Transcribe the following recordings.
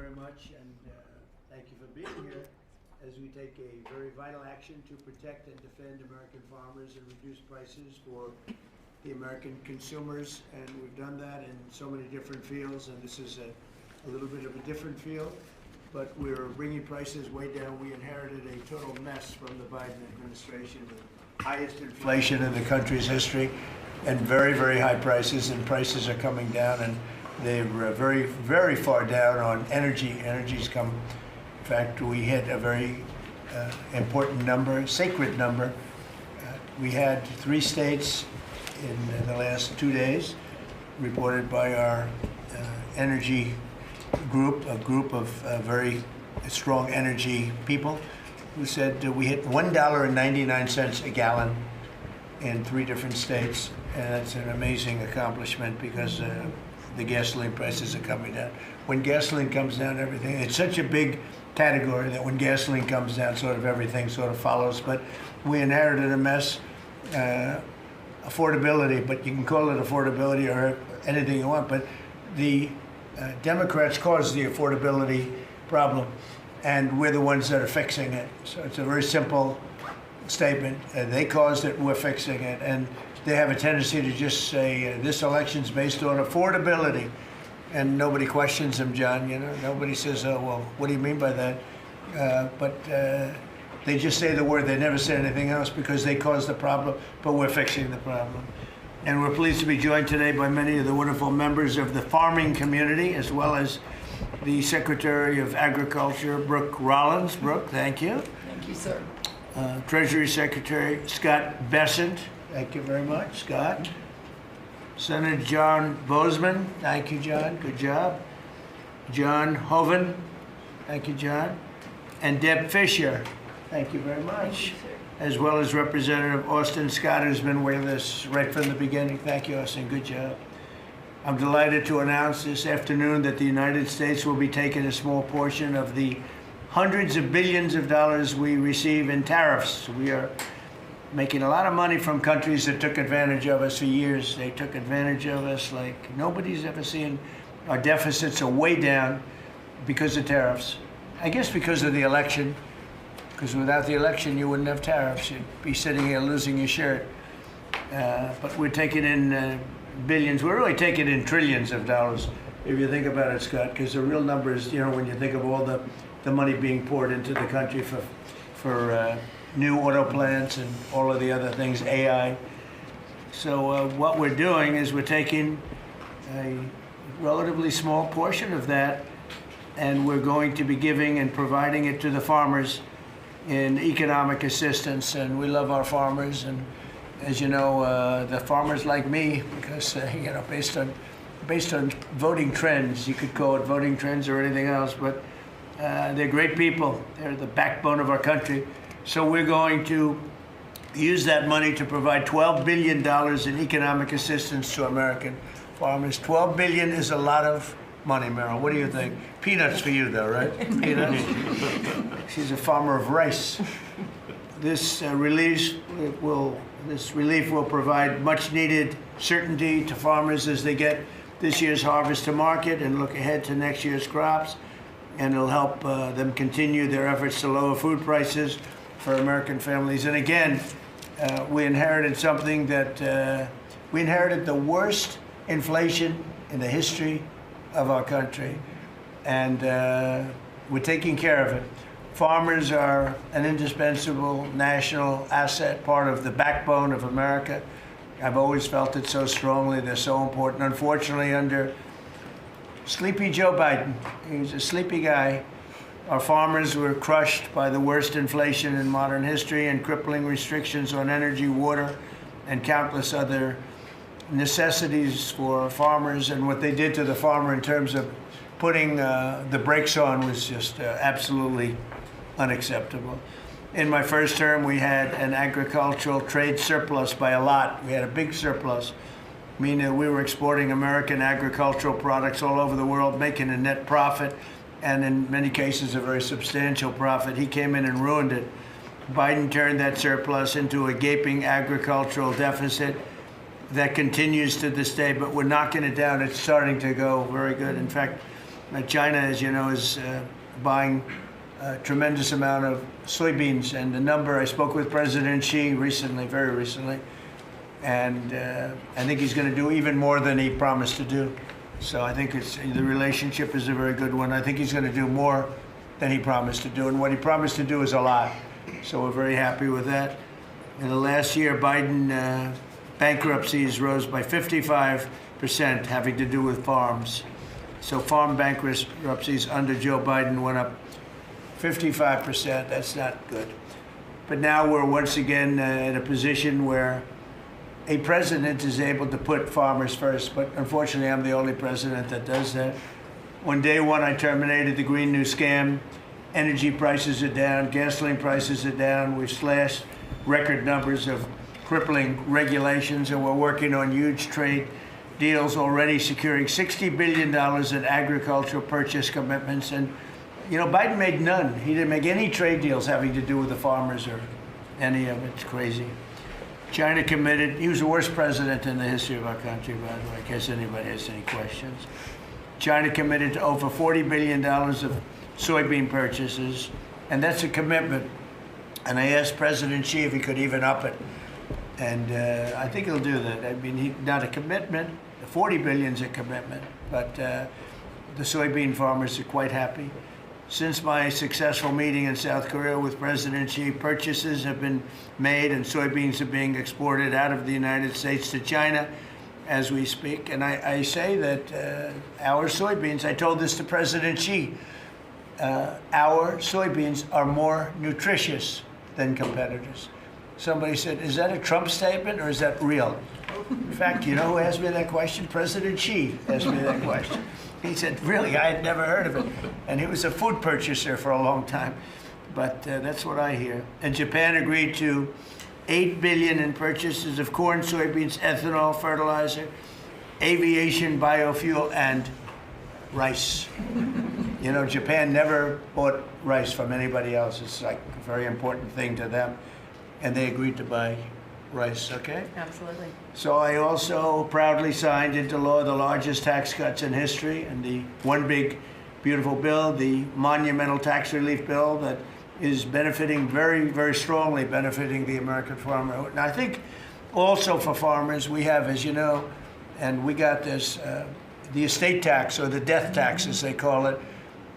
very much, and thank you for being here as we take a very vital action to protect and defend American farmers and reduce prices for the American consumers. And we've done that in so many different fields, and this is a little bit of a different field, but we're bringing prices way down. We inherited a total mess from the Biden administration, the highest inflation in the country's history, and very, very high prices, and prices are coming down, and they're very, very far down on energy. Energy's come, in fact, we hit a very important number, sacred number. We had 3 states in the last 2 days, reported by our energy group, a group of very strong energy people, who said we hit $1.99 a gallon in 3 different states. And that's an amazing accomplishment because the gasoline prices are coming down. When gasoline comes down, everything, it's such a big category that when gasoline comes down, sort of everything sort of follows. But we inherited a mess. Affordability, but you can call it affordability or anything you want, but the Democrats caused the affordability problem, and we're the ones that are fixing it. So it's a very simple statement. They caused it, we're fixing it, and they have a tendency to just say this election's based on affordability, and nobody questions them, John. You know, nobody says, "Oh, well, what do you mean by that?" But they just say the word. They never say anything else because they caused the problem, but we're fixing the problem. And we're pleased to be joined today by many of the wonderful members of the farming community, as well as the Secretary of Agriculture, Brooke Rollins. Brooke, thank you. Thank you, sir. Treasury Secretary Scott Bessent. Thank you very much, Scott. Senator John Bozeman. Thank you, John. Good job. John Hoeven. Thank you, John. And Deb Fisher. Thank you very much. As well as Representative Austin Scott, who's been with us right from the beginning. Thank you, Austin. Good job. I'm delighted to announce this afternoon that the United States will be taking a small portion of the hundreds of billions of dollars we receive in tariffs. We are making a lot of money from countries that took advantage of us for years. They took advantage of us like nobody's ever seen. Our deficits are way down because of tariffs. I guess because of the election. Because without the election, you wouldn't have tariffs. You'd be sitting here losing your shirt. But we're taking in billions. We're really taking in trillions of dollars, if you think about it, Scott, because the real numbers, you know, when you think of all the money being poured into the country for new auto plants and all of the other things, AI. So what we're doing is we're taking a relatively small portion of that, and we're going to be giving and providing it to the farmers in economic assistance. And we love our farmers, and as you know, the farmers like me because you know, based on voting trends, you could call it voting trends or anything else, but they're great people. They're the backbone of our country. So we're going to use that money to provide $12 billion in economic assistance to American farmers. $12 billion is a lot of money, Meryl. What do you think? Peanuts for you, though, right? Peanuts. She's a farmer of rice. This relief will provide much-needed certainty to farmers as they get this year's harvest to market and look ahead to next year's crops, and it'll help them continue their efforts to lower food prices for American families. And again, we inherited something that we inherited the worst inflation in the history of our country, and we're taking care of it. Farmers are an indispensable national asset, part of the backbone of America. I've always felt it so strongly. They're so important. Unfortunately, under sleepy Joe Biden, he's a sleepy guy, our farmers were crushed by the worst inflation in modern history and crippling restrictions on energy, water, and countless other necessities for farmers. And what they did to the farmer in terms of putting the brakes on was just absolutely unacceptable. In my first term, we had an agricultural trade surplus by a lot. We had a big surplus, meaning that we were exporting American agricultural products all over the world, making a net profit, and in many cases a very substantial profit. He came in and ruined it. Biden turned that surplus into a gaping agricultural deficit that continues to this day, but we're knocking it down. It's starting to go very good. In fact, China, as you know, is buying a tremendous amount of soybeans, and the number, I spoke with President Xi recently, very recently, and I think he's going to do even more than he promised to do. So I think the relationship is a very good one. I think he's going to do more than he promised to do, and what he promised to do is a lot. So we're very happy with that. In the last year, Biden bankruptcies rose by 55%, having to do with farms. So farm bankruptcies under Joe Biden went up 55%. That's not good. But now we're once again in a position where a president is able to put farmers first. But unfortunately, I'm the only president that does that. On day one, I terminated the Green New Scam. Energy prices are down. Gasoline prices are down. We've slashed record numbers of crippling regulations, and we're working on huge trade deals, already securing $60 billion in agricultural purchase commitments. And, you know, Biden made none. He didn't make any trade deals having to do with the farmers or any of it. It's crazy. China committed. He was the worst president in the history of our country, by the way, in case anybody has any questions. China committed to over $40 billion of soybean purchases, and that's a commitment. And I asked President Xi if he could even up it. And I think he'll do that. I mean, not a commitment. 40 billion's a commitment, but the soybean farmers are quite happy. Since my successful meeting in South Korea with President Xi, purchases have been made and soybeans are being exported out of the United States to China as we speak. And I say that our soybeans, I told this to President Xi, our soybeans are more nutritious than competitors. Somebody said, is that a Trump statement or is that real? In fact, you know who asked me that question? President Xi asked me that question. He said, really, I had never heard of it. And he was a food purchaser for a long time. But that's what I hear. And Japan agreed to $8 billion in purchases of corn, soybeans, ethanol, fertilizer, aviation, biofuel, and rice. You know, Japan never bought rice from anybody else. It's like a very important thing to them. And they agreed to buy rice, okay? Absolutely. So I also proudly signed into law the largest tax cuts in history, and the one big, beautiful bill, the monumental tax relief bill that is benefiting very, very strongly, benefiting the American farmer. And I think also for farmers, we have, as you know, and we got this, the estate tax, or the death tax, as they call it,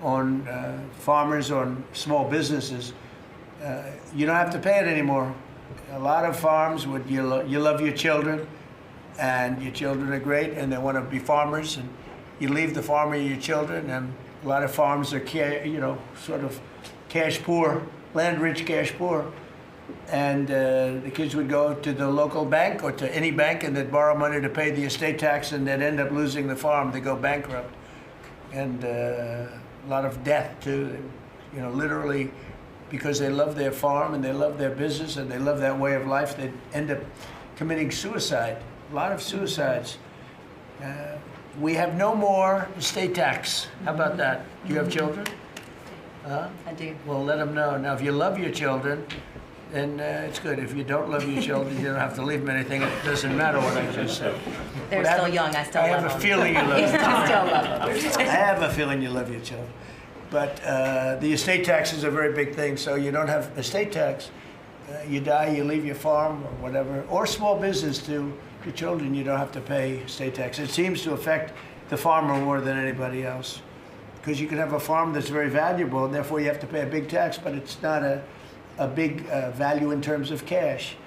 on farmers, on small businesses. You don't have to pay it anymore. A lot of farms, you love your children, and your children are great, and they want to be farmers, and you leave the farm with your children, and a lot of farms are, you know, sort of cash poor, land-rich cash poor, and the kids would go to the local bank or to any bank, and they'd borrow money to pay the estate tax, and they'd end up losing the farm. They go bankrupt, and a lot of death too, you know, literally. Because they love their farm and they love their business and they love that way of life, they end up committing suicide. A lot of suicides. We have no more estate tax. How about that? Do you have children? I do. Well, let them know. Now, if you love your children, then it's good. If you don't love your children, you don't have to leave them anything. It doesn't matter what I just said. They're still young. I still love them. I have a feeling you love them. I still love them. I have a feeling you love your children. But the estate tax is a very big thing, so you don't have estate tax. You die, you leave your farm or whatever, or small business to your children, you don't have to pay estate tax. It seems to affect the farmer more than anybody else, because you can have a farm that's very valuable, and therefore you have to pay a big tax, but it's not a big value in terms of cash.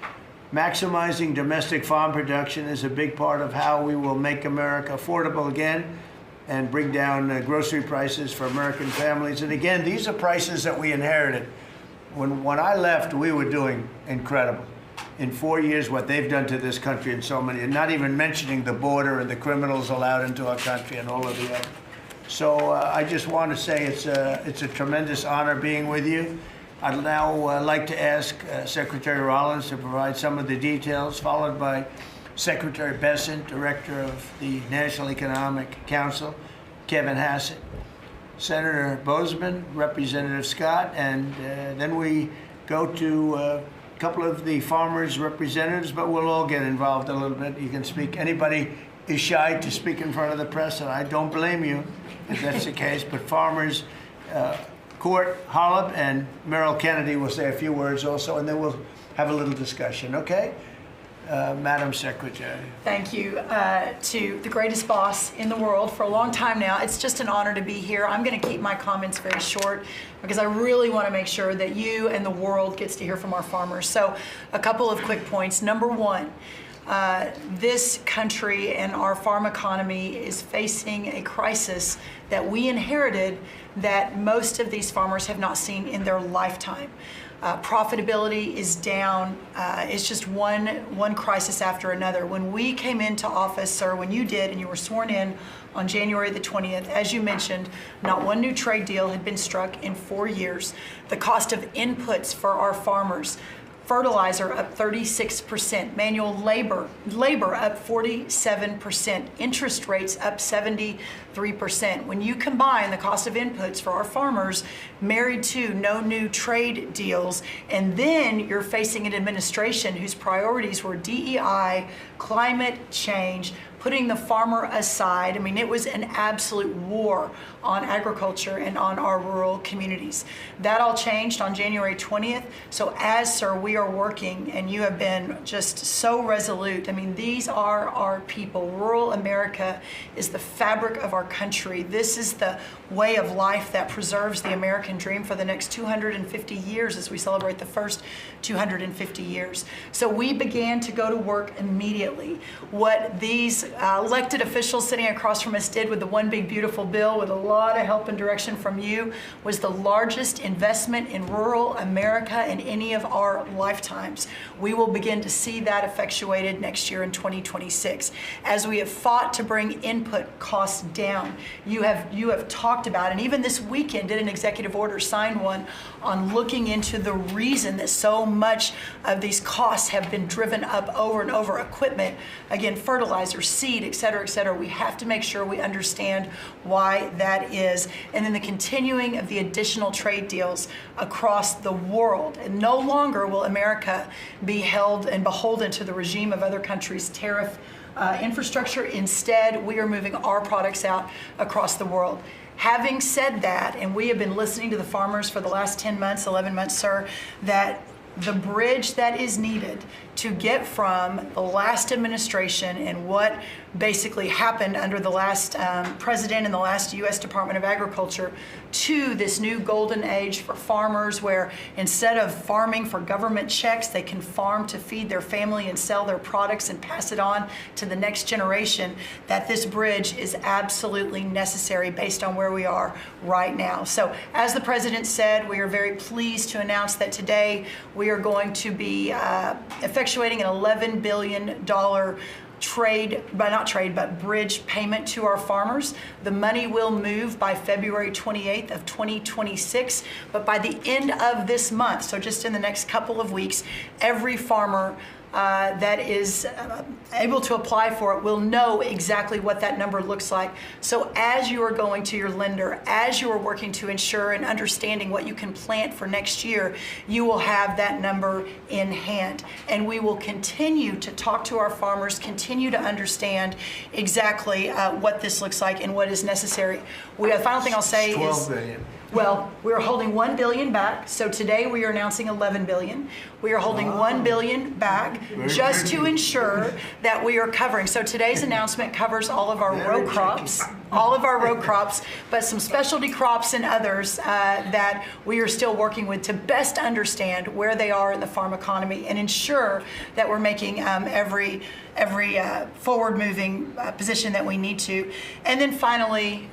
Maximizing domestic farm production is a big part of how we will make America affordable again, and bring down grocery prices for American families. And again, these are prices that we inherited. When I left, we were doing incredible. In 4 years, what they've done to this country and so many, and not even mentioning the border and the criminals allowed into our country and all of the other. So I just want to say it's a tremendous honor being with you. I'd now like to ask Secretary Rollins to provide some of the details, followed by Secretary Bessent, Director of the National Economic Council, Kevin Hassett, Senator Boozman, Representative Scott, and then we go to a couple of the farmers' representatives, but we'll all get involved a little bit. You can speak. Anybody is shy to speak in front of the press, and I don't blame you. if that's the case. But farmers, Court Holub and Merrill Kennedy will say a few words also, and then we'll have a little discussion, okay? Madam Secretary. Thank you to the greatest boss in the world for a long time now. It's just an honor to be here. I'm going to keep my comments very short because I really want to make sure that you and the world gets to hear from our farmers. So a couple of quick points. Number one, this country and our farm economy is facing a crisis that we inherited that most of these farmers have not seen in their lifetime. Profitability is down. It's just one crisis after another. When we came into office, or when you did and you were sworn in on January the 20th, as you mentioned, not one new trade deal had been struck in 4 years. The cost of inputs for our farmers, fertilizer up 36%, manual labor up 47%, interest rates up 73%. When you combine the cost of inputs for our farmers married to no new trade deals, and then you're facing an administration whose priorities were DEI, climate change, putting the farmer aside. I mean, it was an absolute war on agriculture and on our rural communities. That all changed on January 20th. So as, sir, we are working, and you have been just so resolute. I mean, these are our people. Rural America is the fabric of our country. This is the way of life that preserves the American dream for the next 250 years as we celebrate the first 250 years. So we began to go to work immediately. What these elected officials sitting across from us did with the One Big Beautiful Bill, with a lot of help and direction from you, was the largest investment in rural America in any of our lifetimes. We will begin to see that effectuated next year in 2026. As we have fought to bring input costs down, you have talked about, and even this weekend did an executive order, signed one, on looking into the reason that so much of these costs have been driven up over and over. Equipment, again, fertilizer, seed, et cetera, et cetera. We have to make sure we understand why that is. And then the continuing of the additional trade deals across the world. And no longer will America be held and beholden to the regime of other countries' tariff infrastructure. Instead, we are moving our products out across the world. Having said that, and we have been listening to the farmers for the last 10 months, 11 months, sir, that the bridge that is needed to get from the last administration and what basically happened under the last president and the last U.S. Department of Agriculture to this new golden age for farmers, where instead of farming for government checks, they can farm to feed their family and sell their products and pass it on to the next generation, that this bridge is absolutely necessary based on where we are right now. So as the president said, we are very pleased to announce that today we are going to be effectuating an $11 billion bridge payment to our farmers. The money will move by February 28th of 2026, but by the end of this month, so just in the next couple of weeks, every farmer that is able to apply for it will know exactly what that number looks like. So as you are going to your lender, as you are working to ensure and understanding what you can plant for next year, you will have that number in hand. And we will continue to talk to our farmers, continue to understand exactly what this looks like and what is necessary. The final thing I'll say is 12 billion. Well, we're holding $1 billion back. So today we are announcing $11 billion. We are holding $1 billion back just to ensure that we are covering. So today's announcement covers all of our row crops, but some specialty crops and others that we are still working with to best understand where they are in the farm economy and ensure that we're making every forward-moving position that we need to. And then finally,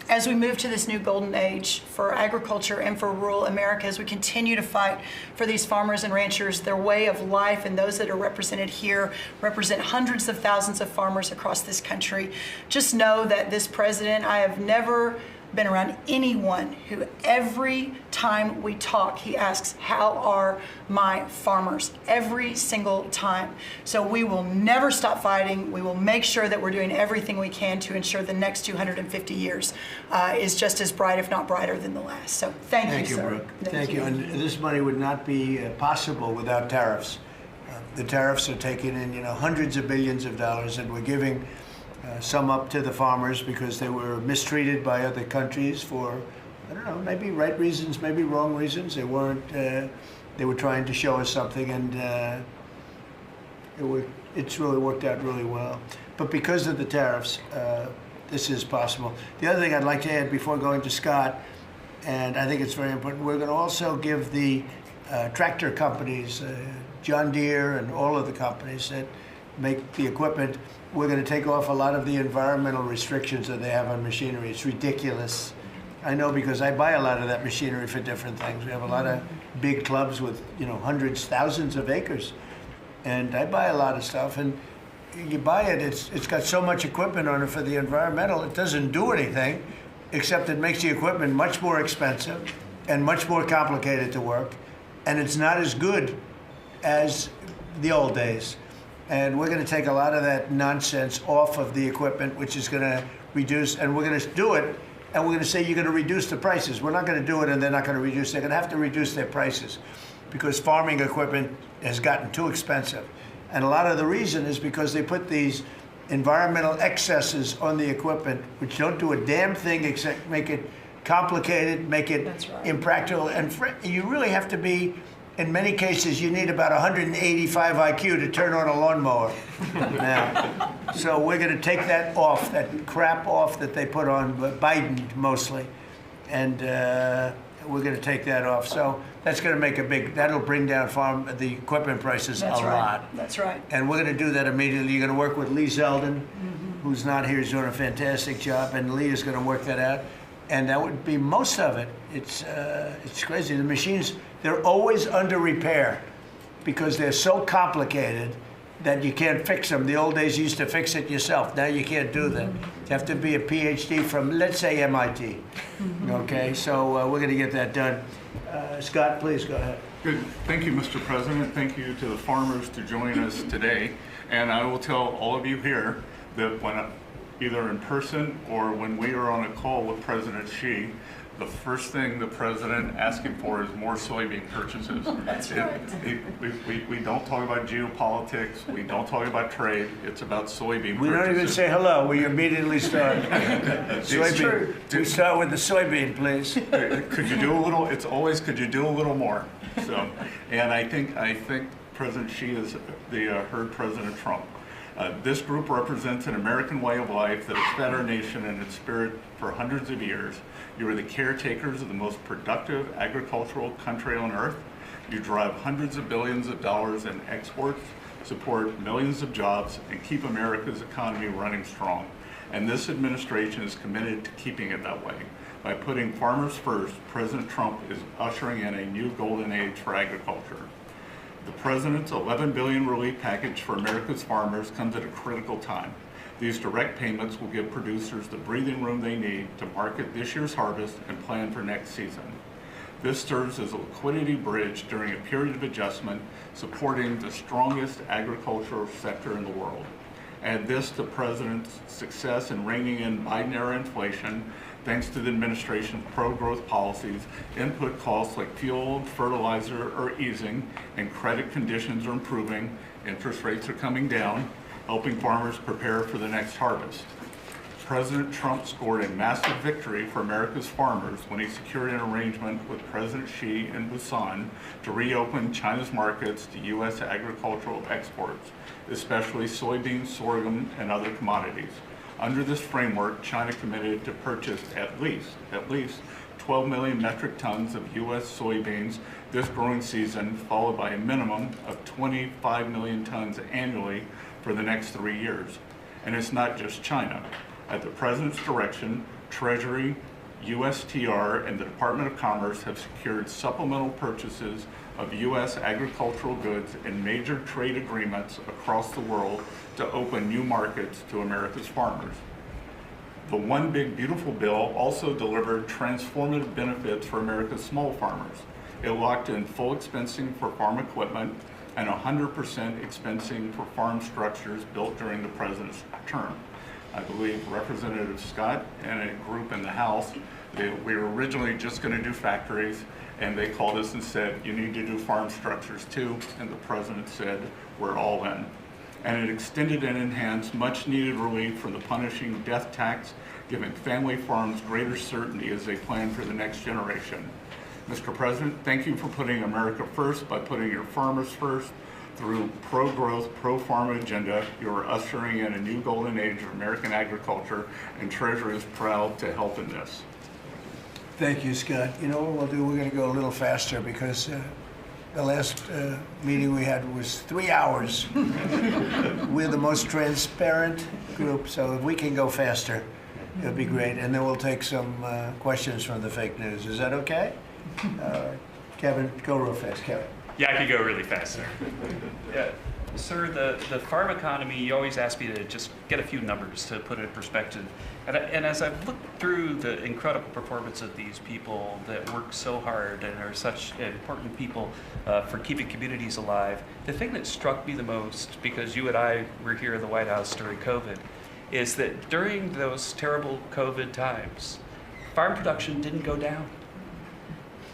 as we move to this new golden age for agriculture and for rural America, as we continue to fight for these farmers and ranchers, their way of life, and those that are represented here represent hundreds of thousands of farmers across this country. Just know that this president, I have never been around anyone who every time we talk, he asks, how are my farmers? Every single time. So we will never stop fighting. We will make sure that we're doing everything we can to ensure the next 250 years is just as bright, if not brighter, than the last. So thank you, sir. Brooke. Thank you. And this money would not be possible without tariffs. The tariffs are taking in, hundreds of billions of dollars, and we're giving some up to the farmers because they were mistreated by other countries for, I don't know, maybe right reasons, maybe wrong reasons. They weren't, they were trying to show us something, and it's really worked out really well. But because of the tariffs, this is possible. The other thing I'd like to add before going to Scott, and I think it's very important, we're going to also give the tractor companies, John Deere and all of the companies that make the equipment, we're going to take off a lot of the environmental restrictions that they have on machinery. It's ridiculous. I know because I buy a lot of that machinery for different things. We have a lot of big clubs with, hundreds, thousands of acres. And I buy a lot of stuff, and you buy it, it's got so much equipment on it for the environmental, it doesn't do anything, except it makes the equipment much more expensive and much more complicated to work, and it's not as good as the old days. And we're going to take a lot of that nonsense off of the equipment, which is going to reduce, and we're going to do it, and we're going to say you're going to reduce the prices. We're not going to do it and they're not going to reduce. They're going to have to reduce their prices because farming equipment has gotten too expensive. And a lot of the reason is because they put these environmental excesses on the equipment, which don't do a damn thing except make it complicated, make it impractical. And you really have to be, in many cases, you need about 185 IQ to turn on a lawnmower now. So we're going to take that off, that crap off that they put on Biden mostly. And we're going to take that off. So that's going to make that'll bring down the equipment prices a lot. That's right. And we're going to do that immediately. You're going to work with Lee Zeldin, who's not here. He's doing a fantastic job. And Lee is going to work that out. And that would be most of it. It's crazy. The machines, they're always under repair because they're so complicated that you can't fix them. The old days you used to fix it yourself. Now you can't do that. You have to be a PhD from, let's say, MIT. Okay, so we're going to get that done. Scott, please go ahead. Good. Thank you, Mr. President. Thank you to the farmers to join us today. And I will tell all of you here that when either in person or when we are on a call with President Xi, the first thing the president asking for is more soybean purchases. That's right. We don't talk about geopolitics. We don't talk about trade. It's about soybean purchases. We don't even say hello. We immediately start. Soybean. We start with the soybean, please. Could you do a little? It's always could you do a little more? So, and I think President Xi has heard President Trump. This group represents an American way of life that has fed our nation and its spirit for hundreds of years. You are the caretakers of the most productive agricultural country on earth. You drive hundreds of billions of dollars in exports, support millions of jobs, and keep America's economy running strong. And this administration is committed to keeping it that way. By putting farmers first, President Trump is ushering in a new golden age for agriculture. The President's $11 billion relief package for America's farmers comes at a critical time. These direct payments will give producers the breathing room they need to market this year's harvest and plan for next season. This serves as a liquidity bridge during a period of adjustment, supporting the strongest agricultural sector in the world. Add this to President's success in reining in Biden-era inflation, thanks to the administration's pro-growth policies, input costs like fuel and fertilizer are easing, and credit conditions are improving, interest rates are coming down, helping farmers prepare for the next harvest. President Trump scored a massive victory for America's farmers when he secured an arrangement with President Xi in Busan to reopen China's markets to U.S. agricultural exports, especially soybeans, sorghum, and other commodities. Under this framework, China committed to purchase at least 12 million metric tons of U.S. soybeans this growing season, followed by a minimum of 25 million tons annually for the next 3 years. And it's not just China. At the President's direction, Treasury, USTR, and the Department of Commerce have secured supplemental purchases of U.S. agricultural goods in major trade agreements across the world to open new markets to America's farmers. The One Big Beautiful Bill also delivered transformative benefits for America's small farmers. It locked in full expensing for farm equipment and 100% expensing for farm structures built during the President's term. I believe Representative Scott and a group in the House, we were originally just going to do factories, and they called us and said, you need to do farm structures too, and the President said, we're all in. and it extended and enhanced much-needed relief from the punishing death tax, giving family farms greater certainty as they plan for the next generation. Mr. President, thank you for putting America first by putting your farmers first. Through pro-growth, pro-farm agenda, you are ushering in a new golden age of American agriculture, and Treasury is proud to help in this. Thank you, Scott. You know what we'll do? We're going to go a little faster because the last meeting we had was 3 hours. We're the most transparent group, so if we can go faster, it'll be great. And then we'll take some questions from the fake news. Is that okay? Kevin, go real fast, Kevin. Yeah, I could go really fast, sir. Yeah. Sir, the farm economy, you always ask me to just get a few numbers to put it in perspective. And as I've looked through the incredible performance of these people that work so hard and are such important people for keeping communities alive, the thing that struck me the most, because you and I were here in the White House during COVID, is that during those terrible COVID times, farm production didn't go down.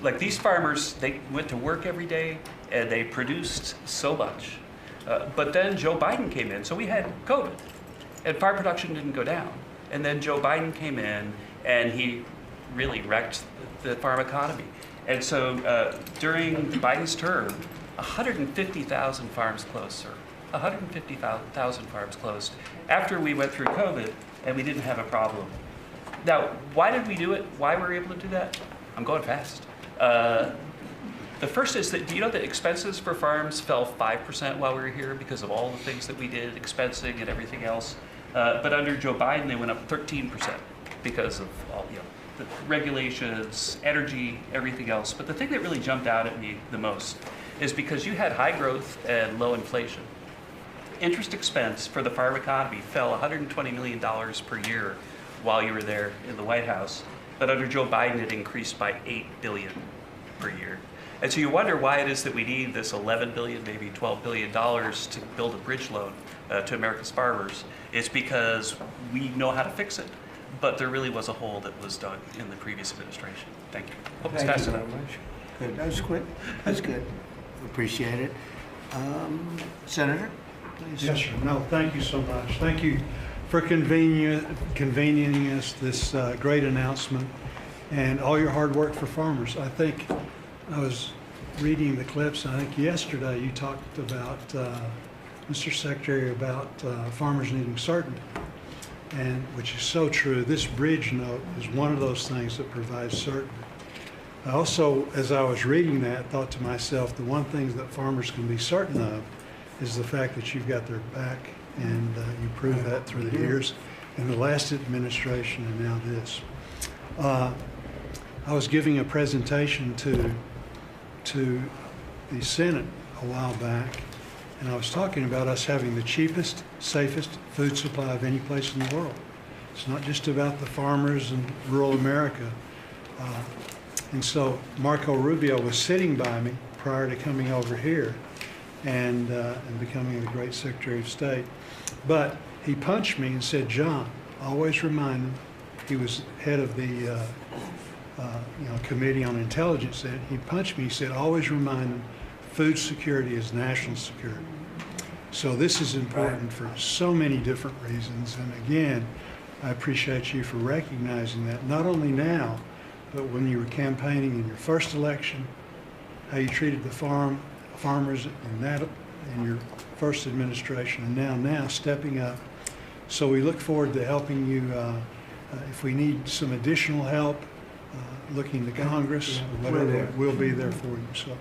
Like these farmers, they went to work every day and they produced so much. But then Joe Biden came in, so we had COVID, and farm production didn't go down. And then Joe Biden came in, and he really wrecked the farm economy. And so during Biden's term, 150,000 farms closed, sir. 150,000 farms closed after we went through COVID, and we didn't have a problem. Now, why did we do it? Why were we able to do that? I'm going fast. The first is that, do you know that expenses for farms fell 5% while we were here because of all the things that we did, expensing and everything else? But under Joe Biden, they went up 13% because of all, the regulations, energy, everything else. But the thing that really jumped out at me the most is because you had high growth and low inflation. Interest expense for the farm economy fell $120 million per year while you were there in the White House. But under Joe Biden, it increased by $8 billion per year. And so you wonder why it is that we need this $11 billion, maybe $12 billion to build a bridge loan to America's farmers. It's because we know how to fix it, but there really was a hole that was dug in the previous administration. Thank you. Hope it's fast enough. Good. That was quick. That's good. Appreciate it. Senator, please. Yes, sir. No, thank you so much. Thank you for convening us this great announcement and all your hard work for farmers. I think I was reading the clips. I think yesterday you talked about, Mr. Secretary, about farmers needing certainty, and which is so true. This bridge note is one of those things that provides certainty. I also, as I was reading that, thought to myself, the one thing that farmers can be certain of is the fact that you've got their back, and you proved that through the years in the last administration and now this. I was giving a presentation to the Senate a while back, and I was talking about us having the cheapest, safest food supply of any place in the world. It's not just about the farmers in rural America. And so Marco Rubio was sitting by me prior to coming over here and becoming the great Secretary of State. But he punched me and said, "John, always remind him," he was head of the Committee on Intelligence. He punched me, he said, "Always remind him, food security is national security." So this is important for so many different reasons. And again, I appreciate you for recognizing that, not only now, but when you were campaigning in your first election, how you treated the farmers in your first administration, and now stepping up. So we look forward to helping you. If we need some additional help, looking to Congress, or whatever, we'll be there for you. So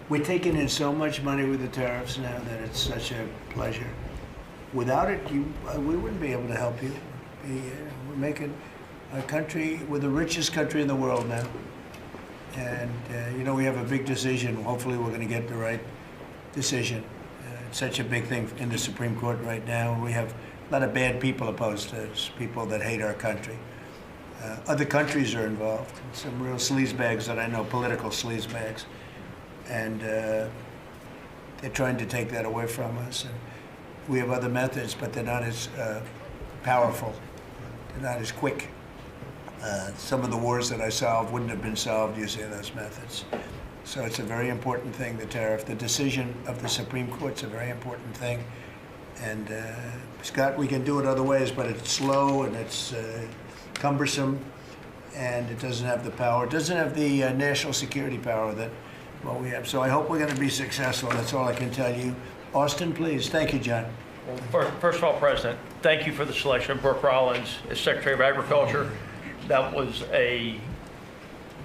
We're taking in so much money with the tariffs now that it's such a pleasure. Without it, we wouldn't be able to help you. We're making a country, we're the richest country in the world now. And we have a big decision. Hopefully we're going to get the right decision. It's such a big thing in the Supreme Court right now. We have a lot of bad people opposed to us, people that hate our country. Other countries are involved, some real sleazebags that I know, political sleazebags. And they're trying to take that away from us. And we have other methods, but they're not as powerful. They're not as quick. Some of the wars that I solved wouldn't have been solved using those methods. So it's a very important thing, the tariff. The decision of the Supreme Court's a very important thing. And Scott, we can do it other ways, but it's slow and it's cumbersome, and it doesn't have the power. It doesn't have the national security power that what we have. So I hope we're going to be successful. That's all I can tell you. Austin, please. Thank you, John. Well, first of all, President, thank you for the selection of Brooke Rollins as Secretary of Agriculture. That was a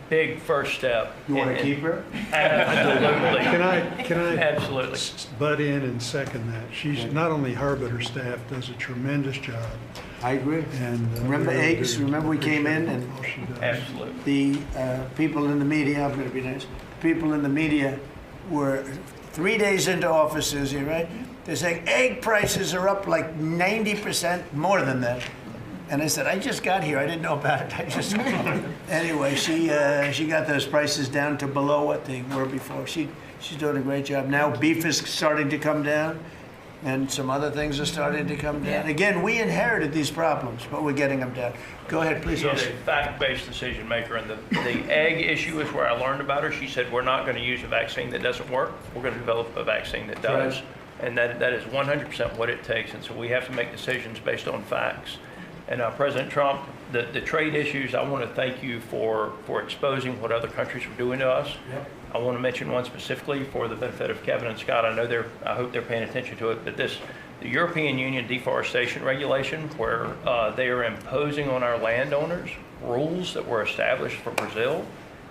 big first step. You want to keep her? Absolutely. Can I Absolutely. butt in and second that? She's, not only her, but her staff does a tremendous job. I agree. And Remember we really eggs? do Remember we came in appreciate and all she does. Absolutely. the people in the media, I'm going to be nice, people in the media were 3 days into offices here, right? They're saying egg prices are up like 90% more than that. And I said, I just got here. I didn't know about it. I just anyway. She got those prices down to below what they were before. She's doing a great job. Now beef is starting to come down, and some other things are starting to come down. Again, we inherited these problems, but we're getting them down. Go ahead, please. She's a fact-based decision maker, and the egg issue is where I learned about her. She said, we're not going to use a vaccine that doesn't work. We're going to develop a vaccine that does. Right. And that is 100% what it takes. And so we have to make decisions based on facts. And President Trump, the trade issues, I want to thank you for exposing what other countries are doing to us. Yep. I want to mention one specifically for the benefit of Kevin and Scott. I hope they're paying attention to it, but the European Union deforestation regulation, where they are imposing on our landowners rules that were established for Brazil,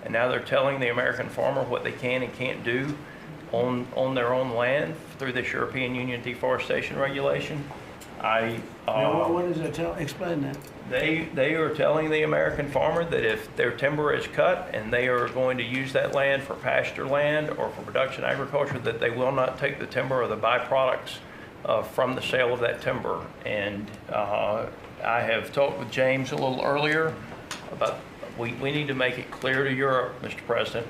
and now they're telling the American farmer what they can and can't do on their own land through this European Union deforestation regulation. Now, what does that tell? Explain that. They are telling the American farmer that if their timber is cut and they are going to use that land for pasture land or for production agriculture, that they will not take the timber or the byproducts from the sale of that timber. And I have talked with James a little earlier about we need to make it clear to Europe, Mr. President,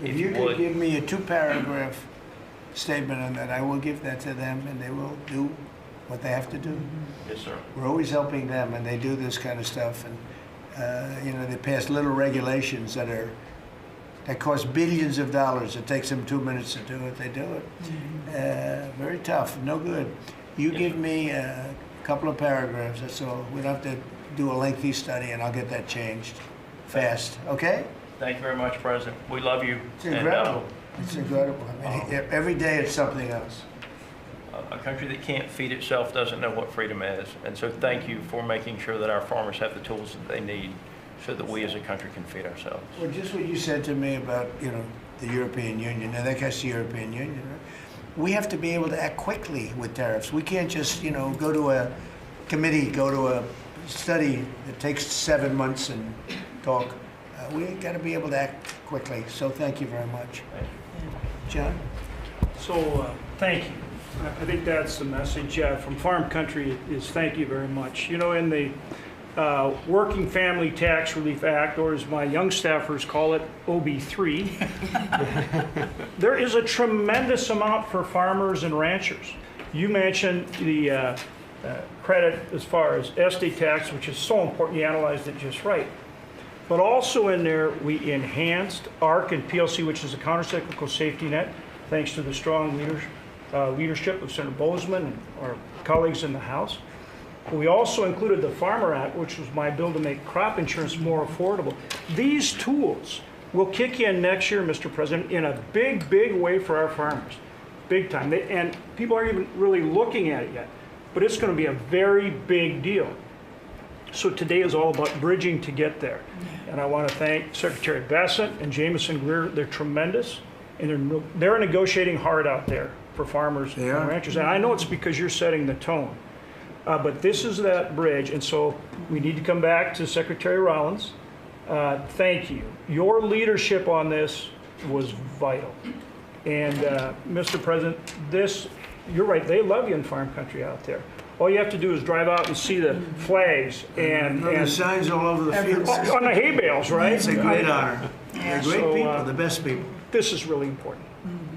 If you could give me a 2-paragraph statement on that, I will give that to them, and they will do what they have to do. Yes, sir. We're always helping them, and they do this kind of stuff, and they pass little regulations that cost billions of dollars. It takes them 2 minutes to do it. They do it. Very tough, no good. You give me a couple of paragraphs. That's all. We don't have to do a lengthy study, and I'll get that changed fast. Okay? Thank you very much, President. We love you. It's incredible. It's incredible. I mean, every day it's something else. A country that can't feed itself doesn't know what freedom is. And so thank you for making sure that our farmers have the tools that they need so that we as a country can feed ourselves. Well, just what you said to me about, the European Union. Now, that guy's the European Union, right? We have to be able to act quickly with tariffs. We can't just, go to a committee, go to a study that takes 7 months and talk. We got to be able to act quickly. So thank you very much. Thank you. John? So, thank you. I think that's the message from Farm Country is thank you very much. In the Working Family Tax Relief Act, or as my young staffers call it, OB3, there is a tremendous amount for farmers and ranchers. You mentioned the credit as far as estate tax, which is so important. You analyzed it just right. But also in there, we enhanced ARC and PLC, which is a countercyclical safety net, thanks to the strong leadership of Senator Bozeman and our colleagues in the House. We also included the Farmer Act, which was my bill to make crop insurance more affordable. These tools will kick in next year, Mr. President, in a big, big way for our farmers, big time. And people aren't even really looking at it yet, but it's going to be a very big deal. So today is all about bridging to get there. And I want to thank Secretary Bassett and Jameson Greer. They're tremendous, and they're negotiating hard out there for farmers and ranchers. And I know it's because you're setting the tone. But this is that bridge, and so we need to come back to Secretary Rollins. Thank you. Your leadership on this was vital. And Mr. President, you're right, they love you in Farm Country out there. All you have to do is drive out and see the flags and the signs all over the fields. On the hay bales, right? It's a great honor. They're great people, the best people. This is really important.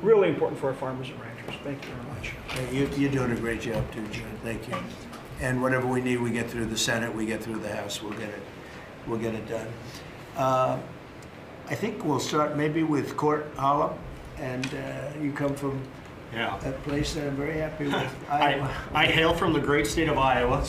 Really important for our farmers and ranchers. Thank you very much. You're doing a great job too, John. Thank you. And whatever we need, we get through the Senate, we get through the House, we'll get it done. I think we'll start maybe with Court Hollow, and you come from Yeah. a place that I'm very happy with. I hail from the great state of Iowa.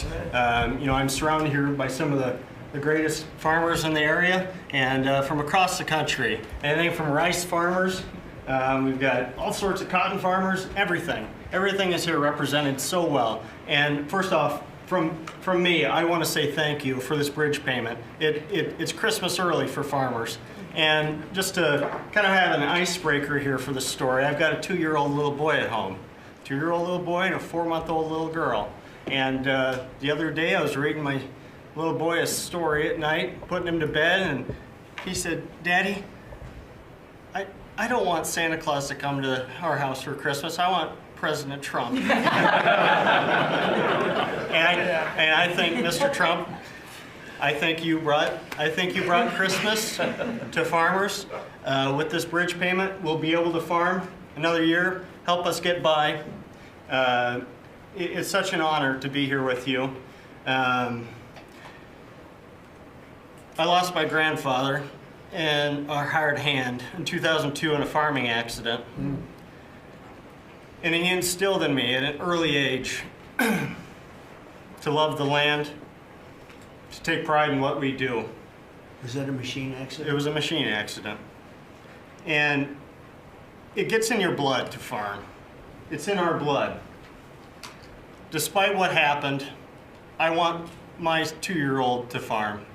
You know, I'm surrounded here by some of the greatest farmers in the area and from across the country. Anything from rice farmers, we've got all sorts of cotton farmers, everything. Everything is here represented so well. And first off, from me, I want to say thank you for this bridge payment. It's Christmas early for farmers. And just to kind of have an icebreaker here for the story, I've got a 2-year-old little boy at home. 2-year-old little boy and a 4-month-old little girl. And the other day I was reading my little boy a story at night, putting him to bed, and he said, "Daddy, I don't want Santa Claus to come to our house for Christmas. I want President Trump." and I think, Mr. Trump, I think you brought Christmas to farmers. With this bridge payment, we'll be able to farm another year, help us get by. It's such an honor to be here with you. I lost my grandfather and a hard hand in 2002 in a farming accident. And he instilled in me at an early age to love the land, to take pride in what we do. Was that a machine accident? It was a machine accident. And it gets in your blood to farm. It's in our blood. Despite what happened, I want my 2-year-old to farm.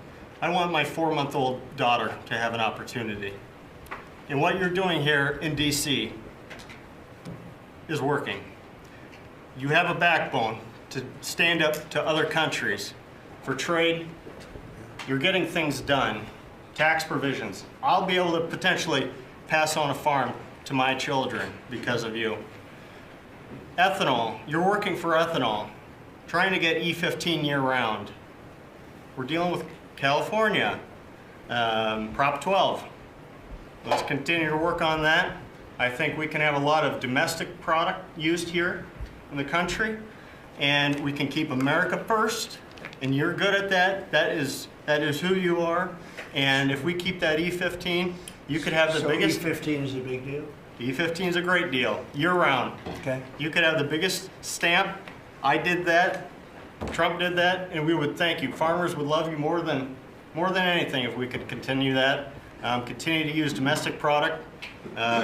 I want my 4-month-old daughter to have an opportunity. And what you're doing here in DC is working. You have a backbone to stand up to other countries for trade. You're getting things done. Tax provisions. I'll be able to potentially pass on a farm to my children because of you. Ethanol. You're working for ethanol. Trying to get E15 year-round. We're dealing with California, Prop 12. Let's continue to work on that. I think we can have a lot of domestic product used here in the country, and we can keep America first, and you're good at that. That is who you are, and if we keep that E15, you could have the biggest... E15 is a big deal? E15 is a great deal, year-round. Okay. You could have the biggest stamp. I did that. Trump did that, and we would thank you. Farmers would love you more than anything if we could continue that. Continue to use domestic product,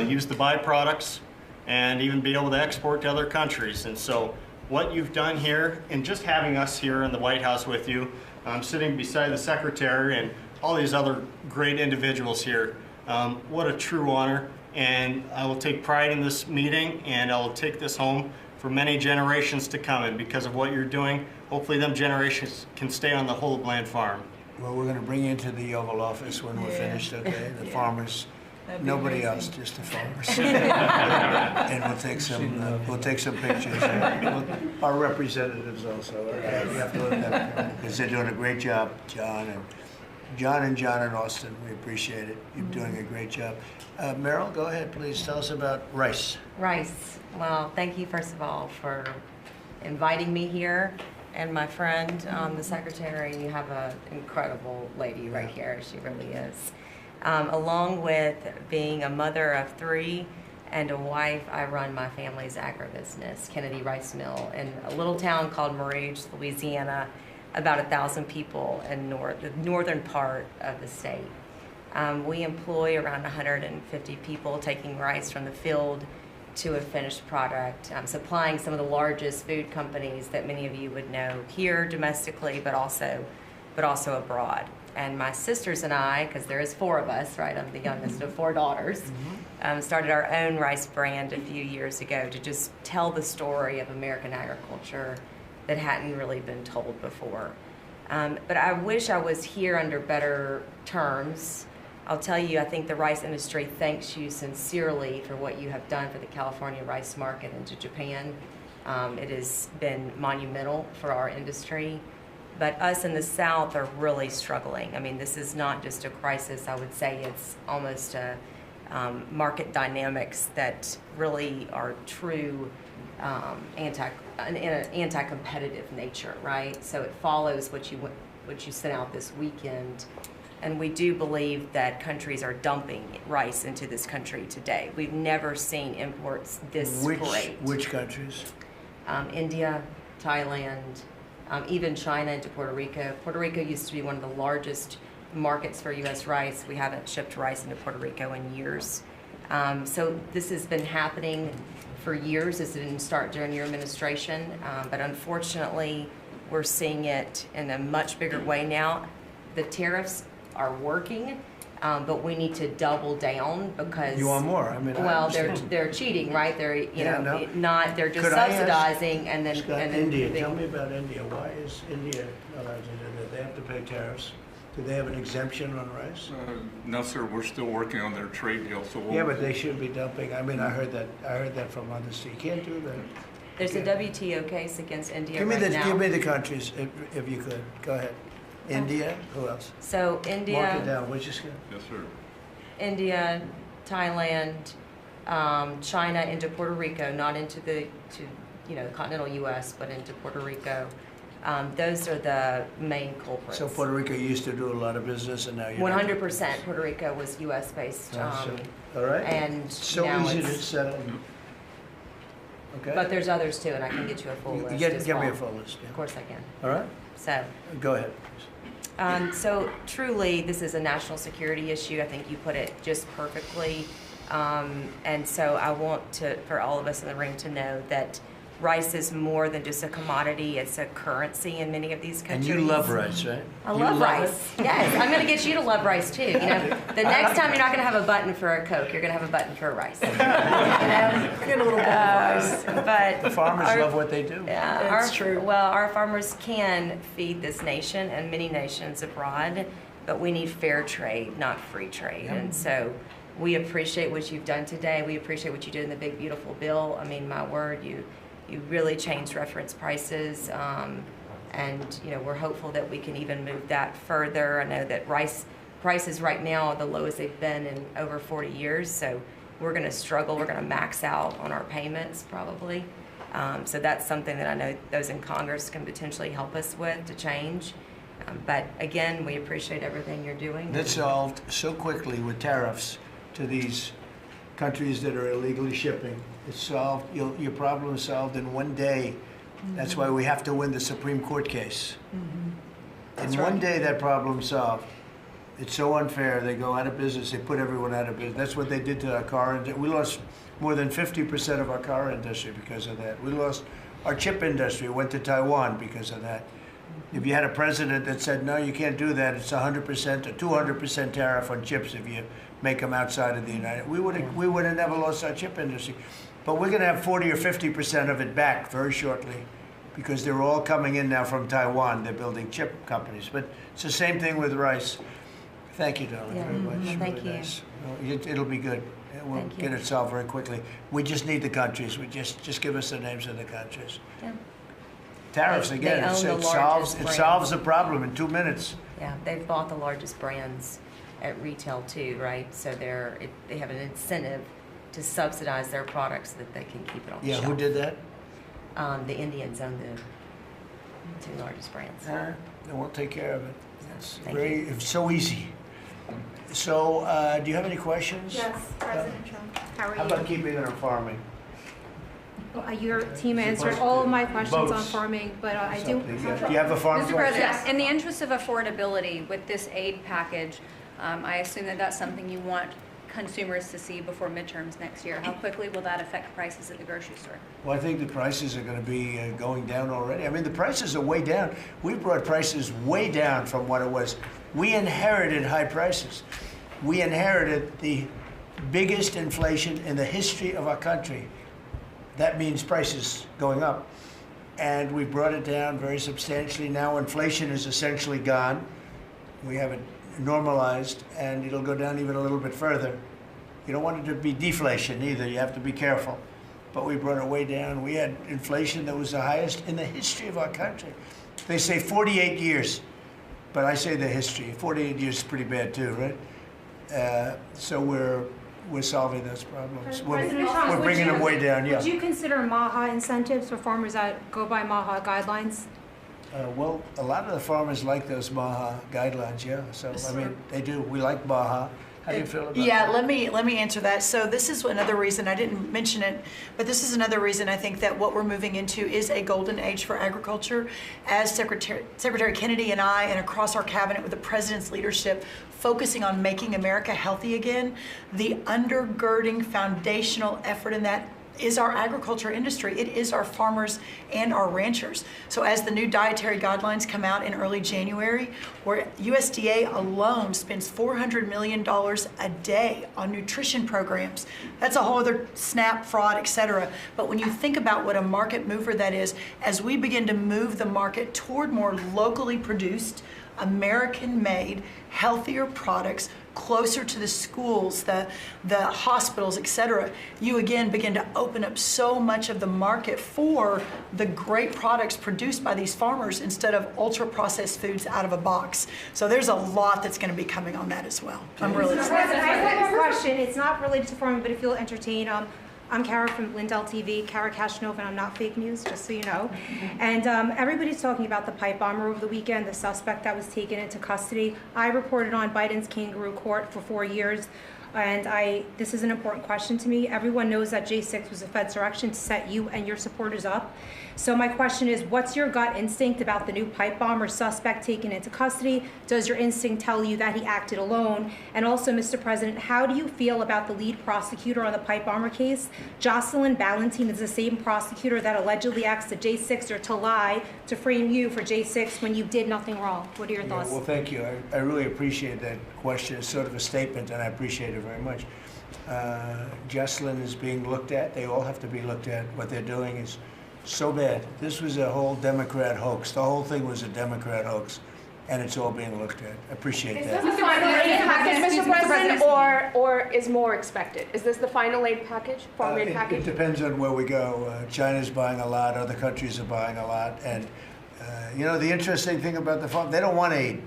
use the byproducts, and even be able to export to other countries. And so what you've done here, and just having us here in the White House with you, sitting beside the Secretary and all these other great individuals here, what a true honor. And I will take pride in this meeting, and I will take this home for many generations to come. And because of what you're doing, hopefully them generations can stay on the whole Bland farm. Well, we're going to bring you into the Oval Office when we're finished, okay? The farmers, nobody else, just the farmers. And we'll take some pictures. Our representatives also. Okay? We have to let them, because they're doing a great job, John and Austin. We appreciate it. You're doing a great job. Meryl, go ahead, please. Tell us about rice. Rice. Well, thank you, first of all, for inviting me here. And my friend, the secretary, you have an incredible lady right here. She really is. Along with being a mother of 3 and a wife, I run my family's agribusiness, Kennedy Rice Mill, in a little town called Marouge, Louisiana, about 1,000 people in the northern part of the state. We employ around 150 people taking rice from the field to a finished product, supplying some of the largest food companies that many of you would know here domestically, but also abroad. And my sisters and I, because there is 4 of us, right? I'm the youngest of 4 daughters, started our own rice brand a few years ago to just tell the story of American agriculture that hadn't really been told before. But I wish I was here under better terms. I'll tell you, I think the rice industry thanks you sincerely for what you have done for the California rice market into Japan. It has been monumental for our industry. But us in the South are really struggling. I mean, this is not just a crisis. I would say it's almost a market dynamics that really are true in an anti-competitive nature, right? So it follows what you sent out this weekend And we do believe that countries are dumping rice into this country today. We've never seen imports this great. Which countries? India, Thailand, even China into Puerto Rico. Puerto Rico used to be one of the largest markets for U.S. rice. We haven't shipped rice into Puerto Rico in years. So this has been happening for years. This didn't start during your administration, but unfortunately, we're seeing it in a much bigger way now. The tariffs are working, but we need to double down because You want more? I mean, well, they're cheating, right? They're they're just Could I ask- subsidizing and then Scott, and then India, they- tell me about India. Why is India allowed to do that? They have to pay tariffs. Do they have an exemption on rice? No, sir, we're still working on their trade deal, so we'll. Yeah, but they should be dumping. I mean, I heard that from others. You can't do that. There's a WTO case against India right now. Give me the countries, if you could. Go ahead. India, who else? So Mark it India, down, would you, Scott? Yes, sir. India, Thailand, China into Puerto Rico, not into the continental U.S., but into Puerto Rico. Those are the main culprits. So Puerto Rico used to do a lot of business, and now you're 100% Puerto Rico was U.S. based, all right. and So now easy to it's. settle. Okay. But there's others too, and I can get you a full list. Give as me a well. full list. Yeah. Of course I can. All right. So. Go ahead. So truly, this is a national security issue. I think you put it just perfectly. And so I want for all of us in the room to know that rice is more than just a commodity. It's a currency in many of these And countries. you love rice, right? I love rice. Yes, I'm going to get you to love rice too. The next time you're not going to have a button for a Coke, you're going to have a button for a rice. Get a little bit of rice. But The farmers love what they do. yeah, That's true. Well, our farmers can feed this nation and many nations abroad, but we need fair trade, not free trade. And so we appreciate what you've done today. We appreciate what you did in the big, beautiful bill. I mean, my word, you really changed reference prices. And we're hopeful that we can even move that further. I know that rice prices right now are the lowest they've been in over 40 years. So we're going to struggle. We're going to max out on our payments probably. So that's something that I know those in Congress can potentially help us with to change. But again, we appreciate everything you're doing. That's solved so quickly with tariffs to these countries that are illegally shipping. It's solved. Your problem is solved in one day. That's why we have to win the Supreme Court case. In one day, that problem's solved. It's so unfair. They go out of business. They put everyone out of business. That's what they did to our car industry. We lost more than 50% of our car industry because of that. We lost our chip industry. Went to Taiwan because of that. If you had a president that said, no, you can't do that, it's 100% or 200% tariff on chips if you make them outside of the United, we would have never lost our chip industry. But we're going to have 40 or 50% of it back very shortly because they're all coming in now from Taiwan. They're building chip companies. But it's the same thing with rice. Thank you, darling, very much. Well, thank Really you. nice. It'll be good. We'll Thank you. get it solved very quickly. We just need the countries. We just give us the names of the countries. Yeah. Tariffs, They again, own the it solves largest the problem in 2 minutes. Yeah, they've bought the largest brands at retail too, right? So they have an incentive to subsidize their products so that they can keep it on the Yeah, shelf. who did that? The Indians own the two largest brands. All right, then we'll take care of it. It's Thank it's so easy. So, do you have any questions? Yes, President Trump. How are How you? about keeping it on farming? Your team answered all of my questions on Boats. farming, but I do. Do you have a farm Mr. question? President, in the interest of affordability with this aid package, I assume that that's something you want consumers to see before midterms next year. How quickly will that affect prices at the grocery store? Well, I think the prices are going to be going down already. I mean, the prices are way down. We brought prices way down from what it was. We inherited high prices. We inherited the biggest inflation in the history of our country. That means prices going up. And we brought it down very substantially. Now inflation is essentially gone. We have it normalized, and it'll go down even a little bit further. You don't want it to be deflation either. You have to be careful. But we brought it way down. We had inflation that was the highest in the history of our country. They say 48 years, but I say the history. 48 years is pretty bad too, right? So we're solving those problems. President Trump, We're would bringing you- them way down, yeah. Would you consider MAHA incentives for farmers that go by MAHA guidelines? Well, a lot of the farmers like those Baja guidelines, yeah. So, I mean, they do. We like Baja. How do you feel about that? Let me answer that. So this is another reason, I didn't mention it, but this is another reason I think that what we're moving into is a golden age for agriculture. As Secretary Kennedy and I, and across our cabinet with the president's leadership, focusing on making America healthy again, the undergirding foundational effort in that is our agriculture industry. It is our farmers and our ranchers. So as the new dietary guidelines come out in early January, where USDA alone spends $400 million a day on nutrition programs, that's a whole other SNAP, fraud, et cetera. But when you think about what a market mover that is, as we begin to move the market toward more locally produced, American-made, healthier products, closer to the schools, the hospitals, et cetera, you again begin to open up so much of the market for the great products produced by these farmers instead of ultra-processed foods out of a box. So there's a lot that's going to be coming on that as well. I'm really Mr. excited. President, I have a question. It's not related to farming, but if you'll entertain. I'm Kara from Lindell TV, Kara Kashnov, and I'm not fake news, just so you know. And everybody's talking about the pipe bomber over the weekend, the suspect that was taken into custody. I reported on Biden's kangaroo court for 4 years, and this is an important question to me. Everyone knows that J6 was a Fed's direction to set you and your supporters up. So my question is, what's your gut instinct about the new pipe bomber suspect taken into custody? Does your instinct tell you that he acted alone? And also, Mr. President, how do you feel about the lead prosecutor on the pipe bomber case? Jocelyn Ballantine is the same prosecutor that allegedly asked the J6er to lie to frame you for J6 when you did nothing wrong. What are your thoughts? Well, thank you. I really appreciate that question. It's sort of a statement, and I appreciate it very much. Jocelyn is being looked at. They all have to be looked at. What they're doing is so bad. This was a whole Democrat hoax. The whole thing was a Democrat hoax, and it's all being looked at. I appreciate that. Is this the final aid package, Mr. President, or is more expected? Is this the final aid package, farm aid package? It depends on where we go. China's buying a lot. Other countries are buying a lot. And, you know, the interesting thing about the farm, they don't want aid.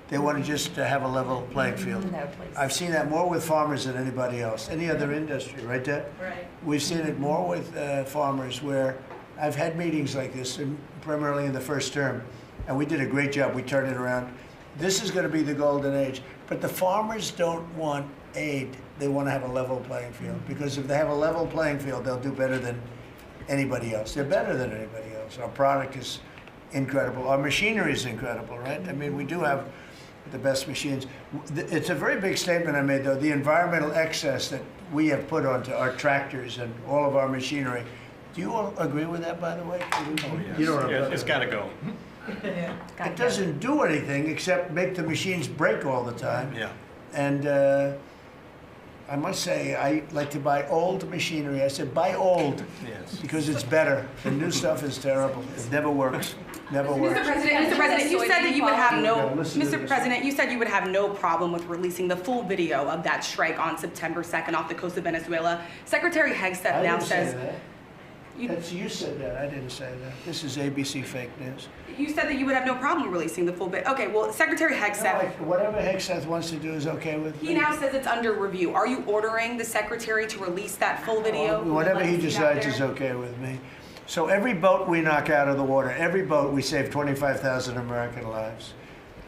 They want to just have a level playing field. No, please. I've seen that more with farmers than anybody else, any other industry, right, Deb? Right. We've seen it more with farmers where I've had meetings like this, primarily in the first term, and we did a great job. We turned it around. This is going to be the golden age. But the farmers don't want aid. They want to have a level playing field, because if they have a level playing field, they'll do better than anybody else. They're better than anybody else. Our product is incredible. Our machinery is incredible, right? I mean, we do have the best machines. It's a very big statement I made, though. The environmental excess that we have put onto our tractors and all of our machinery. Do you all agree with that, by the way? Oh, yes. You don't Yeah, it's got to go. It doesn't do anything except make the machines break all the time. Yeah. And I must say, I like to buy old machinery. I said, buy old, Yes. because it's better. The new stuff is terrible. It never works. Never works. Mr. President, you said that you would have no. Yeah, listen to Mr. this. President, you said you would have no problem with releasing the full video of that strike on September 2nd off the coast of Venezuela. Secretary Hegseth I now didn't says. say that. You said that. I didn't say that. This is ABC fake news. You said that you would have no problem releasing the full bit. Okay, well, Secretary Hegseth. Whatever Hegseth wants to do is okay with me. He now says it's under review. Are you ordering the secretary to release that full video? Whatever he Let's see out decides there. is okay with me. So every boat we knock out of the water, every boat, we save 25,000 American lives.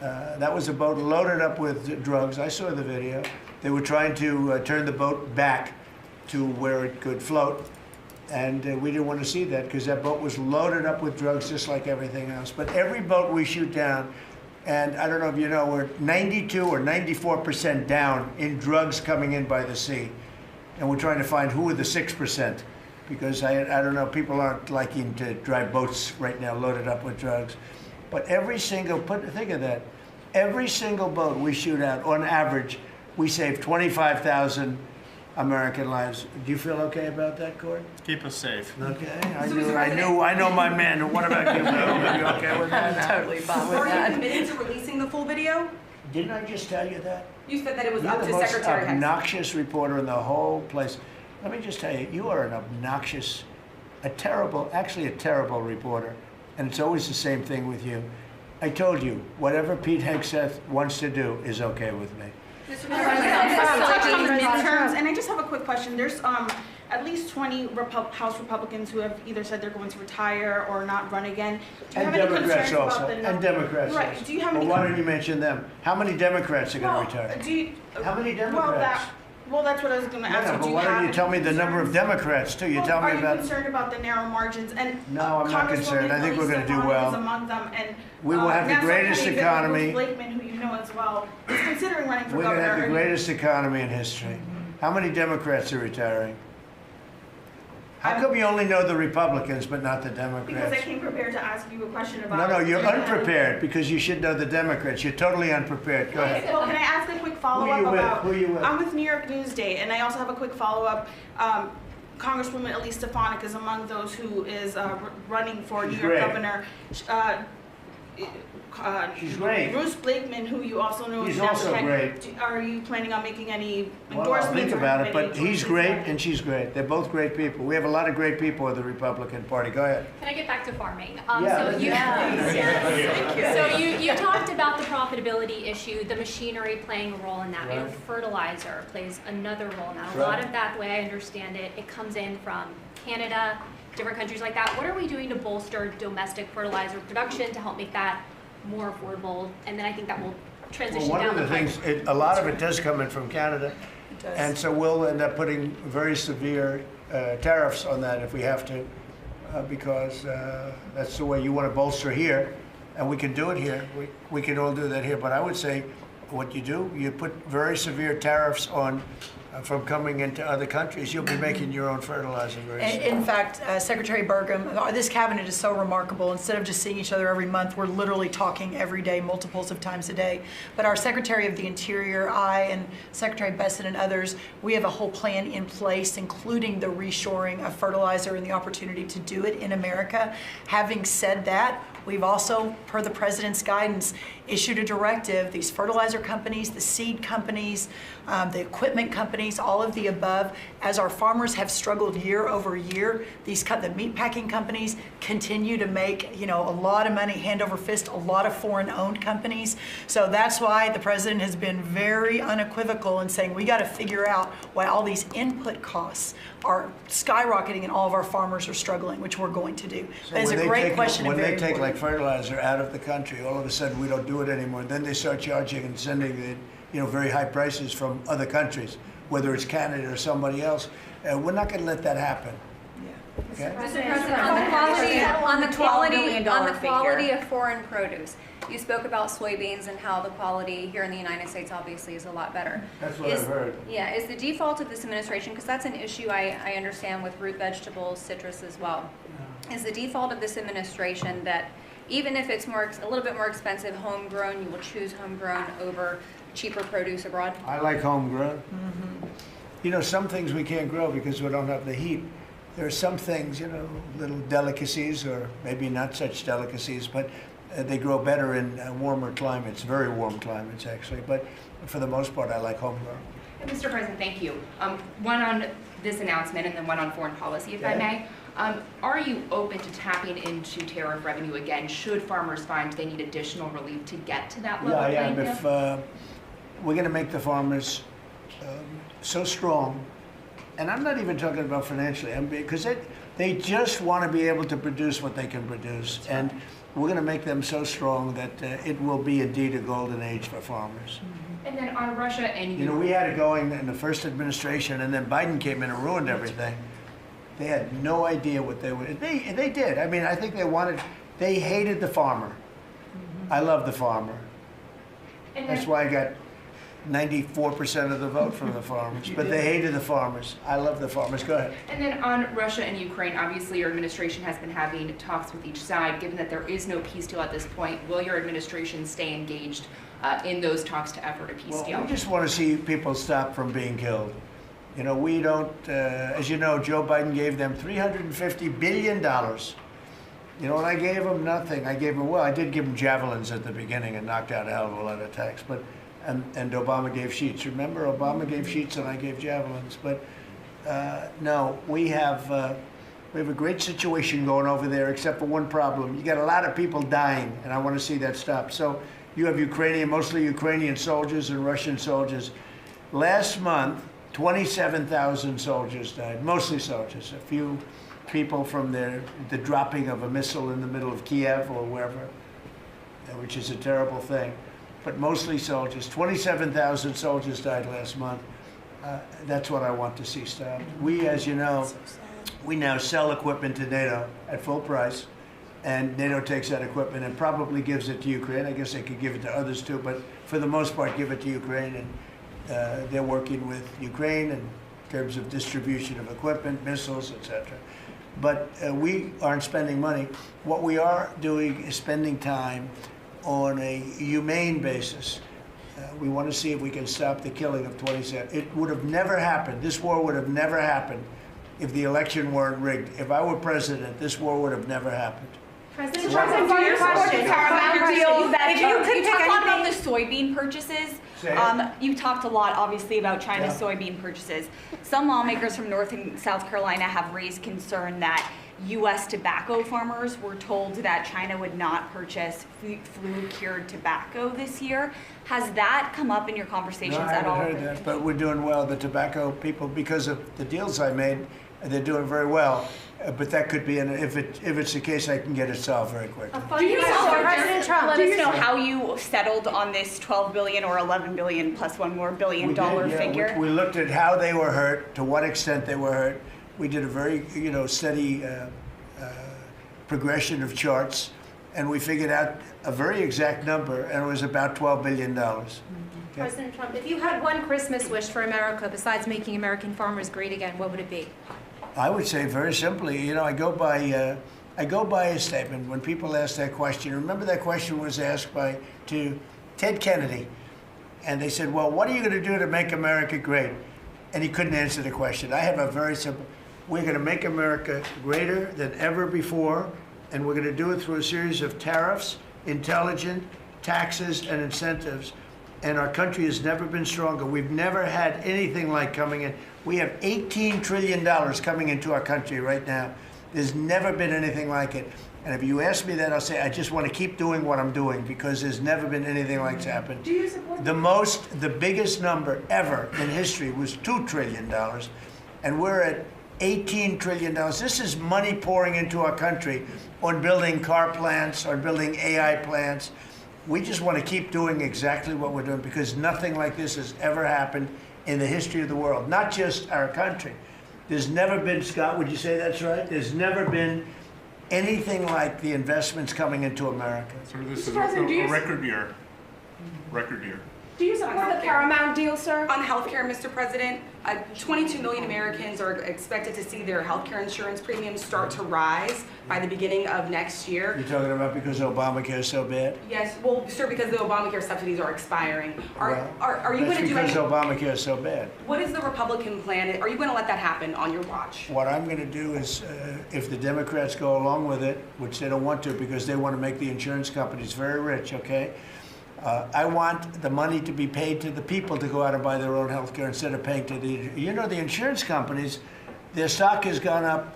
That was a boat loaded up with drugs. I saw the video. They were trying to turn the boat back to where it could float. And we didn't want to see that, because that boat was loaded up with drugs just like everything else. But every boat we shoot down, and I don't know if you know, we're 92 or 94% down in drugs coming in by the sea. And we're trying to find who are the 6%, because I don't know, people aren't liking to drive boats right now loaded up with drugs. But every single, think of that, every single boat we shoot out, on average, we save 25,000 American lives. Do you feel okay about that, Court? Keep us safe. Okay. I know my men. What about you, Bill? Are you okay with that? Totally fine with Are you that. committed to releasing the full video? Didn't I just tell you that? You said that it was You're up the to most Secretary Hegseth. obnoxious reporter in the whole place. Let me just tell you, you are an obnoxious, actually a terrible reporter. And it's always the same thing with you. I told you, whatever Pete Hegseth wants to do is okay with me. Mr. President, touch on the midterms, and I just have a quick question. There's at least 20 House Republicans who have either said they're going to retire or not run again. Do you have any Democrats concerns also. about the And Democrats Right. also. Do you have Well, any? why don't you mention them? How many Democrats are going to retire? Do you, How many well, Democrats? that's what I was going to No, ask no, you. but Do why don't you have tell me any the number of concerns? Democrats too? You Well, tell me are about. you concerned about the narrow margins? And No, I'm not concerned. I think we're going to do Congresswoman well. Elise Stefanik is among them, and We will have the Nassau greatest County economy. Bruce Blakeman, who you know as well, is considering running for We're going governor. to have the greatest economy in history. How many Democrats are retiring? How come you only know the Republicans but not the Because I Democrats? came prepared to ask you a question about. No, you're unprepared because you should know the Democrats. You're totally unprepared. Go ahead. Well, can I ask a quick follow-up Who you with? about? Who you with? I'm with New York Newsday, and I also have a quick follow-up. Congresswoman Elise Stefanik is among those who is running for She's New York great. governor. She's great. Bruce Blakeman, who you also know. He's is also Nassau County. great. Are you planning on making any Well, I'll endorsements? think or about it, having but any he's choices? great and she's great. They're both great people. We have a lot of great people in the Republican Party. Go ahead. Can I get back to farming? Yeah, So you, yes. so you talked about the profitability issue, the machinery playing a role in that. I know Right. fertilizer plays another role in that. A Right. lot of that, the way I understand it, it comes in from Canada, different countries like that. What are we doing to bolster domestic fertilizer production to help make that more affordable? And then I think that will transition Well, one down of the pipe. things, a lot of it does come in from Canada. And so we'll end up putting very severe tariffs on that if we have to, because that's the way you want to bolster here. And we can do it here. We can all do that here. But I would say what you do, you put very severe tariffs on from coming into other countries. You'll be making your own fertilizer very soon. In fact, Secretary Burgum, this cabinet is so remarkable. Instead of just seeing each other every month, we're literally talking every day, multiples of times a day. But our Secretary of the Interior, I, and Secretary Besson and others, we have a whole plan in place, including the reshoring of fertilizer and the opportunity to do it in America. Having said that, we've also, per the President's guidance, issued a directive. These fertilizer companies, the seed companies, the equipment companies, all of the above, as our farmers have struggled year over year, the meat packing companies continue to make, a lot of money, hand over fist, a lot of foreign-owned companies. So that's why the President has been very unequivocal in saying we got to figure out why all these input costs are skyrocketing and all of our farmers are struggling, which we're going to do. So That is when a they great take- question and When very they take like important. fertilizer out of the country, all of a sudden we don't do it anymore. Then they start charging and sending it, very high prices from other countries, whether it's Canada or somebody else. We're not going to let that happen. Okay? Mr. President, on the quality of foreign produce, you spoke about soybeans and how the quality here in the United States obviously is a lot better. That's what I've heard. Yeah, is the default of this administration, because that's an issue I understand with root vegetables, citrus as well. Is the default of this administration that even if it's a little bit more expensive homegrown, you will choose homegrown over cheaper produce abroad? I like homegrown. Some things we can't grow because we don't have the heat. There are some things, little delicacies or maybe not such delicacies, but they grow better in warmer climates, very warm climates actually. But for the most part, I like homegrown. Mr. President, thank you. One on this announcement and then one on foreign policy, if I may. Are you open to tapping into tariff revenue again should farmers find they need additional relief to get to that level? Yeah, I am. playing If field? we're going to make the farmers so strong, and I'm not even talking about financially, because they just want to be able to produce what they can produce, and we're going to make them so strong that it will be indeed a golden age for farmers. And then on Russia and We had it going in the first administration, and then Biden came in and ruined everything. They had no idea what they would. They did. I mean, I think they hated the farmer. I love the farmer. And That's why I got 94% of the vote from the farmers. But they hated the farmers. I love the farmers. Go ahead. And then on Russia and Ukraine, obviously your administration has been having talks with each side. Given that there is no peace deal at this point, will your administration stay engaged in those talks to effort a peace deal? We just want to see people stop from being killed. We don't, as you know, Joe Biden gave them $350 billion. And I gave them nothing. I did give them javelins at the beginning and knocked out a hell of a lot of attacks. And Obama gave sheets. Remember, Obama gave sheets and I gave javelins. But no, we have a great situation going over there, except for one problem. You got a lot of people dying, and I want to see that stop. So you have mostly Ukrainian soldiers and Russian soldiers. Last month, 27,000 soldiers died, mostly soldiers. A few people from the dropping of a missile in the middle of Kiev or wherever, which is a terrible thing. But mostly soldiers. 27,000 soldiers died last month. That's what I want to see stopped. We, as you know, we now sell equipment to NATO at full price, and NATO takes that equipment and probably gives it to Ukraine. I guess they could give it to others too, but for the most part, give it to Ukraine. And they're working with Ukraine in terms of distribution of equipment, missiles, etc. But we aren't spending money. What we are doing is spending time on a humane basis. We want to see if we can stop the killing of 27. It would have never happened. This war would have never happened if the election weren't rigged. If I were president, this war would have never happened. President Do you support the Paramount deal that If you could talk a lot about the soybean purchases. You talked a lot, obviously, about China's soybean purchases. Some lawmakers from North and South Carolina have raised concern that U.S. tobacco farmers were told that China would not purchase flu-cured tobacco this year. Has that come up in your conversations at all? No, I haven't heard that, but we're doing well. The tobacco people, because of the deals I made, they're doing very well. But that could be, if it's the case, I can get it solved very quickly. Do you President Trump, let us know how you settled on this $12 billion or $11 billion plus $1 more billion figure? We looked at how they were hurt, to what extent they were hurt. We did a very, steady progression of charts, and we figured out a very exact number, and it was about $12 billion. Okay. President Trump, if you had one Christmas wish for America besides making American farmers great again, what would it be? I would say very simply, I go by a statement when people ask that question. Remember that question was asked to Ted Kennedy, and they said, "Well, what are you going to do to make America great?" And he couldn't answer the question. I have a very simple. We're going to make America greater than ever before, and we're going to do it through a series of tariffs, intelligent taxes, and incentives. And our country has never been stronger. We've never had anything like coming in. We have $18 trillion coming into our country right now. There's never been anything like it. And if you ask me that, I'll say I just want to keep doing what I'm doing because there's never been anything like it's happened. Do you support the biggest number ever in history was $2 trillion, and we're at $18 trillion. This is money pouring into our country on building car plants, on building AI plants. We just want to keep doing exactly what we're doing because nothing like this has ever happened in the history of the world, not just our country. There's never been, Scott, would you say that's right? There's never been anything like the investments coming into America. So this is a record year. Record year. Do you support the Paramount deal, sir? On healthcare, Mr. President, 22 million Americans are expected to see their healthcare insurance premiums start to rise by the beginning of next year. You're talking about because Obamacare is so bad? Yes, well, sir, because the Obamacare subsidies are expiring. Are you going to do anything? Because Obamacare is so bad. What is the Republican plan? Are you going to let that happen on your watch? What I'm going to do is, if the Democrats go along with it, which they don't want to because they want to make the insurance companies very rich, okay? I want the money to be paid to the people to go out and buy their own health care instead of paying to the insurance companies, their stock has gone up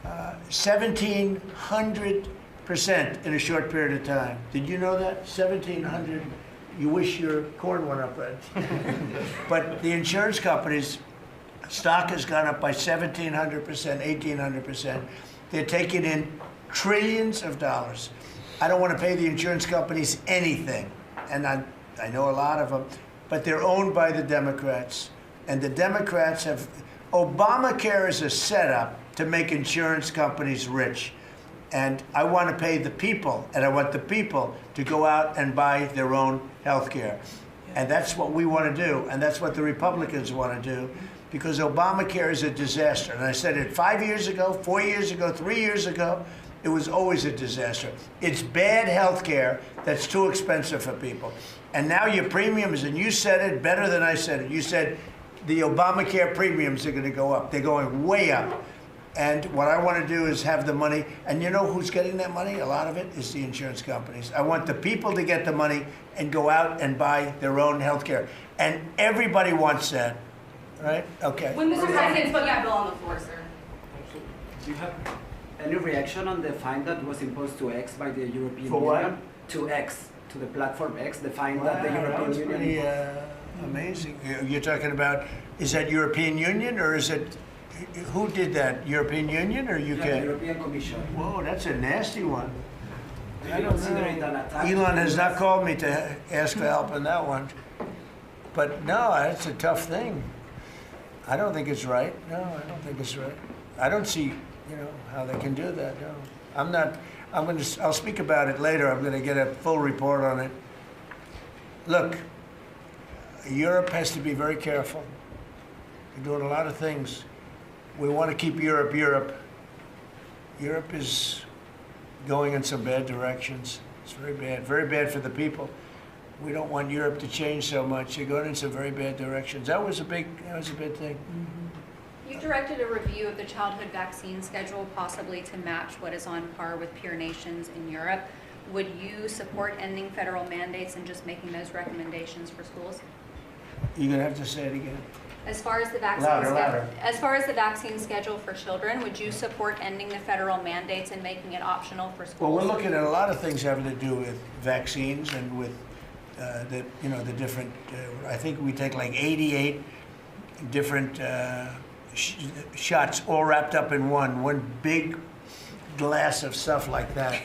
1,700% in a short period of time. Did you know that? 1,700. You wish your corn went up, Red. But the insurance companies' stock has gone up by 1,700%, 1,800%. They're taking in trillions of dollars. I don't want to pay the insurance companies anything. And I know a lot of them, but they're owned by the Democrats. And the Democrats have, Obamacare is a setup to make insurance companies rich. And I want to pay the people, and I want the people to go out and buy their own health care. And that's what we want to do, and that's what the Republicans want to do, because Obamacare is a disaster. And I said it 5 years ago, 4 years ago, 3 years ago. It was always a disaster. It's bad health care that's too expensive for people. And now your premiums, and you said it better than I said it. You said the Obamacare premiums are going to go up. They're going way up. And what I want to do is have the money. And you know who's getting that money? A lot of it is the insurance companies. I want the people to get the money and go out and buy their own health care. And everybody wants that, right? Okay. When Mr. President put that bill on the floor, sir. Do you have any reaction on the fine that was imposed to X by the European For what? Union? To X, to the platform X, the fine that the European Union imposed? Amazing. You're talking about, is that European Union or is it, who did that? European Union or UK? Yeah, European Commission. Whoa, that's a nasty one. I don't Consider it an know. attack Elon to has the not US. called me to ask for help on that one. But no, that's a tough thing. I don't think it's right. No, I don't think it's right. I don't see, how they can do that. No, I'm not. I'll speak about it later. I'm going to get a full report on it. Look, Europe has to be very careful. They're doing a lot of things. We want to keep Europe Europe. Europe is going in some bad directions. It's very bad for the people. We don't want Europe to change so much. They're going in some very bad directions. That was a big thing. You directed a review of the childhood vaccine schedule, possibly to match what is on par with peer nations in Europe. Would you support ending federal mandates and just making those recommendations for schools? You're gonna have to say it again. As far as the vaccine Louder. as far as the vaccine schedule for children, would you support ending the federal mandates and making it optional for schools? Well, we're looking at a lot of things having to do with vaccines and with the different. I think we take like 88 different shots, all wrapped up in one big glass of stuff like that,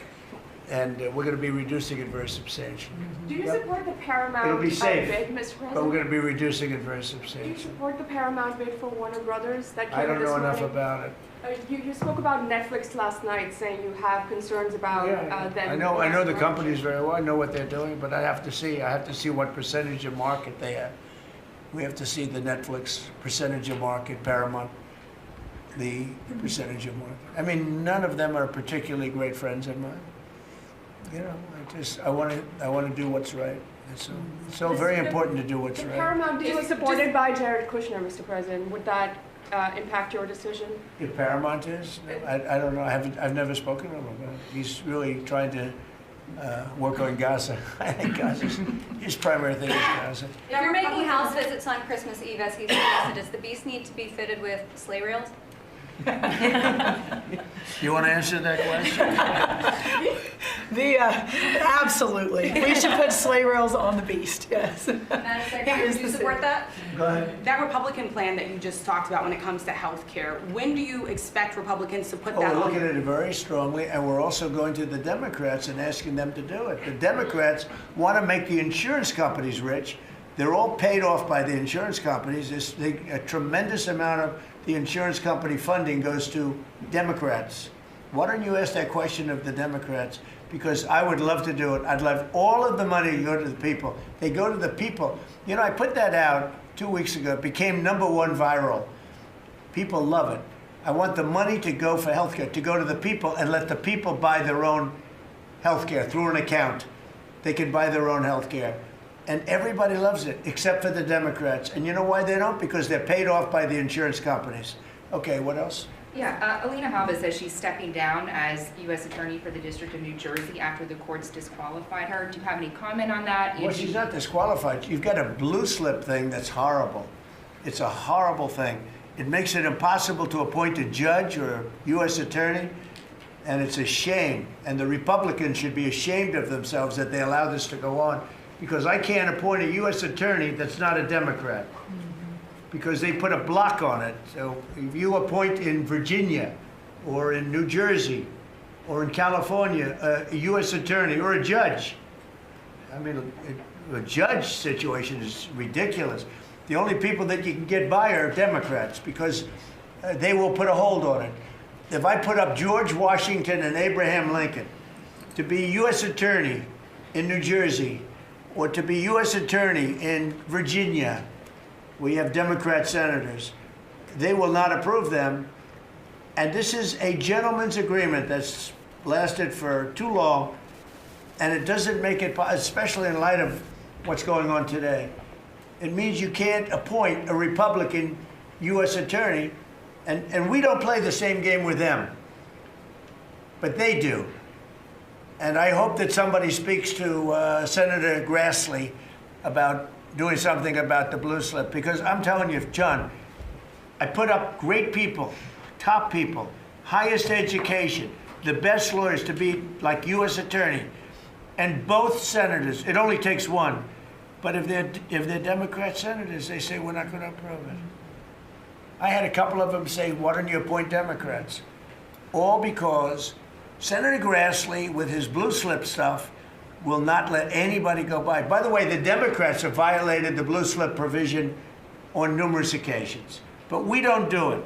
and we're going to be reducing it very substantially. Do you support the Paramount It'll be safe, bid, Mr. President? but we're going to be reducing it very Do you substantially. support the Paramount bid for Warner Brothers that came I don't this know enough morning? about it. You spoke about Netflix last night, saying you have concerns about them. I know the companies very well. I know what they're doing, but I have to see what percentage of market they have. We have to see the Netflix percentage of market, Paramount, the percentage of market. I mean, none of them are particularly great friends of mine. I want to do what's right. It's so very important to do what's The right. Paramount deal was supported by Jared Kushner, Mr. President. Would that impact your decision? If Paramount is, I don't know. I've never spoken to him about it. He's really trying to work on Gaza. I think his primary thing is Gaza. If you're making house visits on Christmas Eve, as he suggested, does the beast need to be fitted with sleigh rails? You want to answer that question? Absolutely. We should put sleigh rails on the beast, yes. Madam Secretary, do you support that? Go ahead. That Republican plan that you just talked about when it comes to health care, when do you expect Republicans to put that We're on? looking at it very strongly, and we're also going to the Democrats and asking them to do it. The Democrats want to make the insurance companies rich. They're all paid off by the insurance companies. A tremendous amount of the insurance company funding goes to Democrats. Why don't you ask that question of the Democrats? Because I would love to do it. I'd love all of the money to go to the people. They go to the people. I put that out 2 weeks ago. It became #1 viral. People love it. I want the money to go for healthcare, to go to the people and let the people buy their own healthcare through an account. They can buy their own healthcare. And everybody loves it, except for the Democrats. And you know why they don't? Because they're paid off by the insurance companies. Okay, what else? Yeah, Alina Habba says she's stepping down as U.S. Attorney for the District of New Jersey after the courts disqualified her. Do you have any comment on that? Well, she's not disqualified. You've got a blue slip thing that's horrible. It's a horrible thing. It makes it impossible to appoint a judge or a U.S. attorney, and it's a shame. And the Republicans should be ashamed of themselves that they allow this to go on, because I can't appoint a U.S. attorney that's not a Democrat, because they put a block on it. So if you appoint in Virginia or in New Jersey or in California a U.S. attorney or a judge, I mean, a judge situation is ridiculous. The only people that you can get by are Democrats, because they will put a hold on it. If I put up George Washington and Abraham Lincoln to be U.S. attorney in New Jersey, or to be U.S. attorney in Virginia, we have Democrat senators, they will not approve them. And this is a gentleman's agreement that's lasted for too long, and it doesn't make it, especially in light of what's going on today. It means you can't appoint a Republican U.S. attorney, and we don't play the same game with them, but they do. And I hope that somebody speaks to Senator Grassley about doing something about the blue slip, because I'm telling you, John, I put up great people, top people, highest education, the best lawyers to be like U.S. attorney, and both senators, it only takes one, But if they're Democrat senators, they say we're not going to approve it. I had a couple of them say, why don't you appoint Democrats? All because Senator Grassley, with his blue slip stuff, will not let anybody go by. By the way, the Democrats have violated the blue slip provision on numerous occasions, but we don't do it.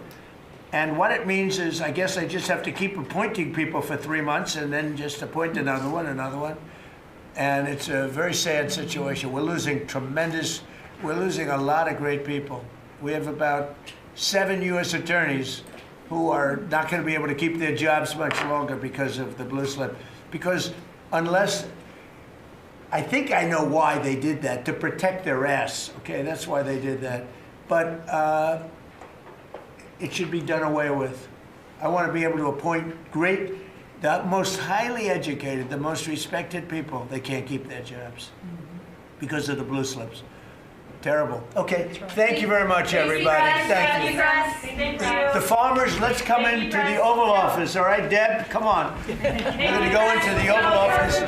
And what it means is, I guess I just have to keep appointing people for 3 months and then just appoint another one. And it's a very sad situation. We're losing a lot of great people. We have about 7 U.S. attorneys who are not going to be able to keep their jobs much longer because of the blue slip. Because unless, I think I know why they did that, to protect their ass. Okay, that's why they did that. But it should be done away with. I want to be able to appoint the most highly educated, the most respected people. They can't keep their jobs because of the blue slips. Terrible. Okay, thank you very much, everybody. Thank you. The farmers, let's come into the Oval Office. All right, Deb, come on. We're going to go into the Oval Office.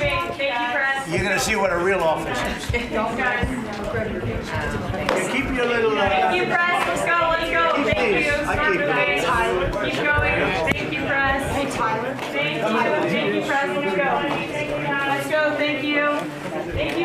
You're going to see what a real office is. Keep your little... Thank you, press. Let's go. Thank you. I keep it. Keep going. Thank you, press. Hey, Tyler. Thank you, press. Let's go. Let's go. Thank you.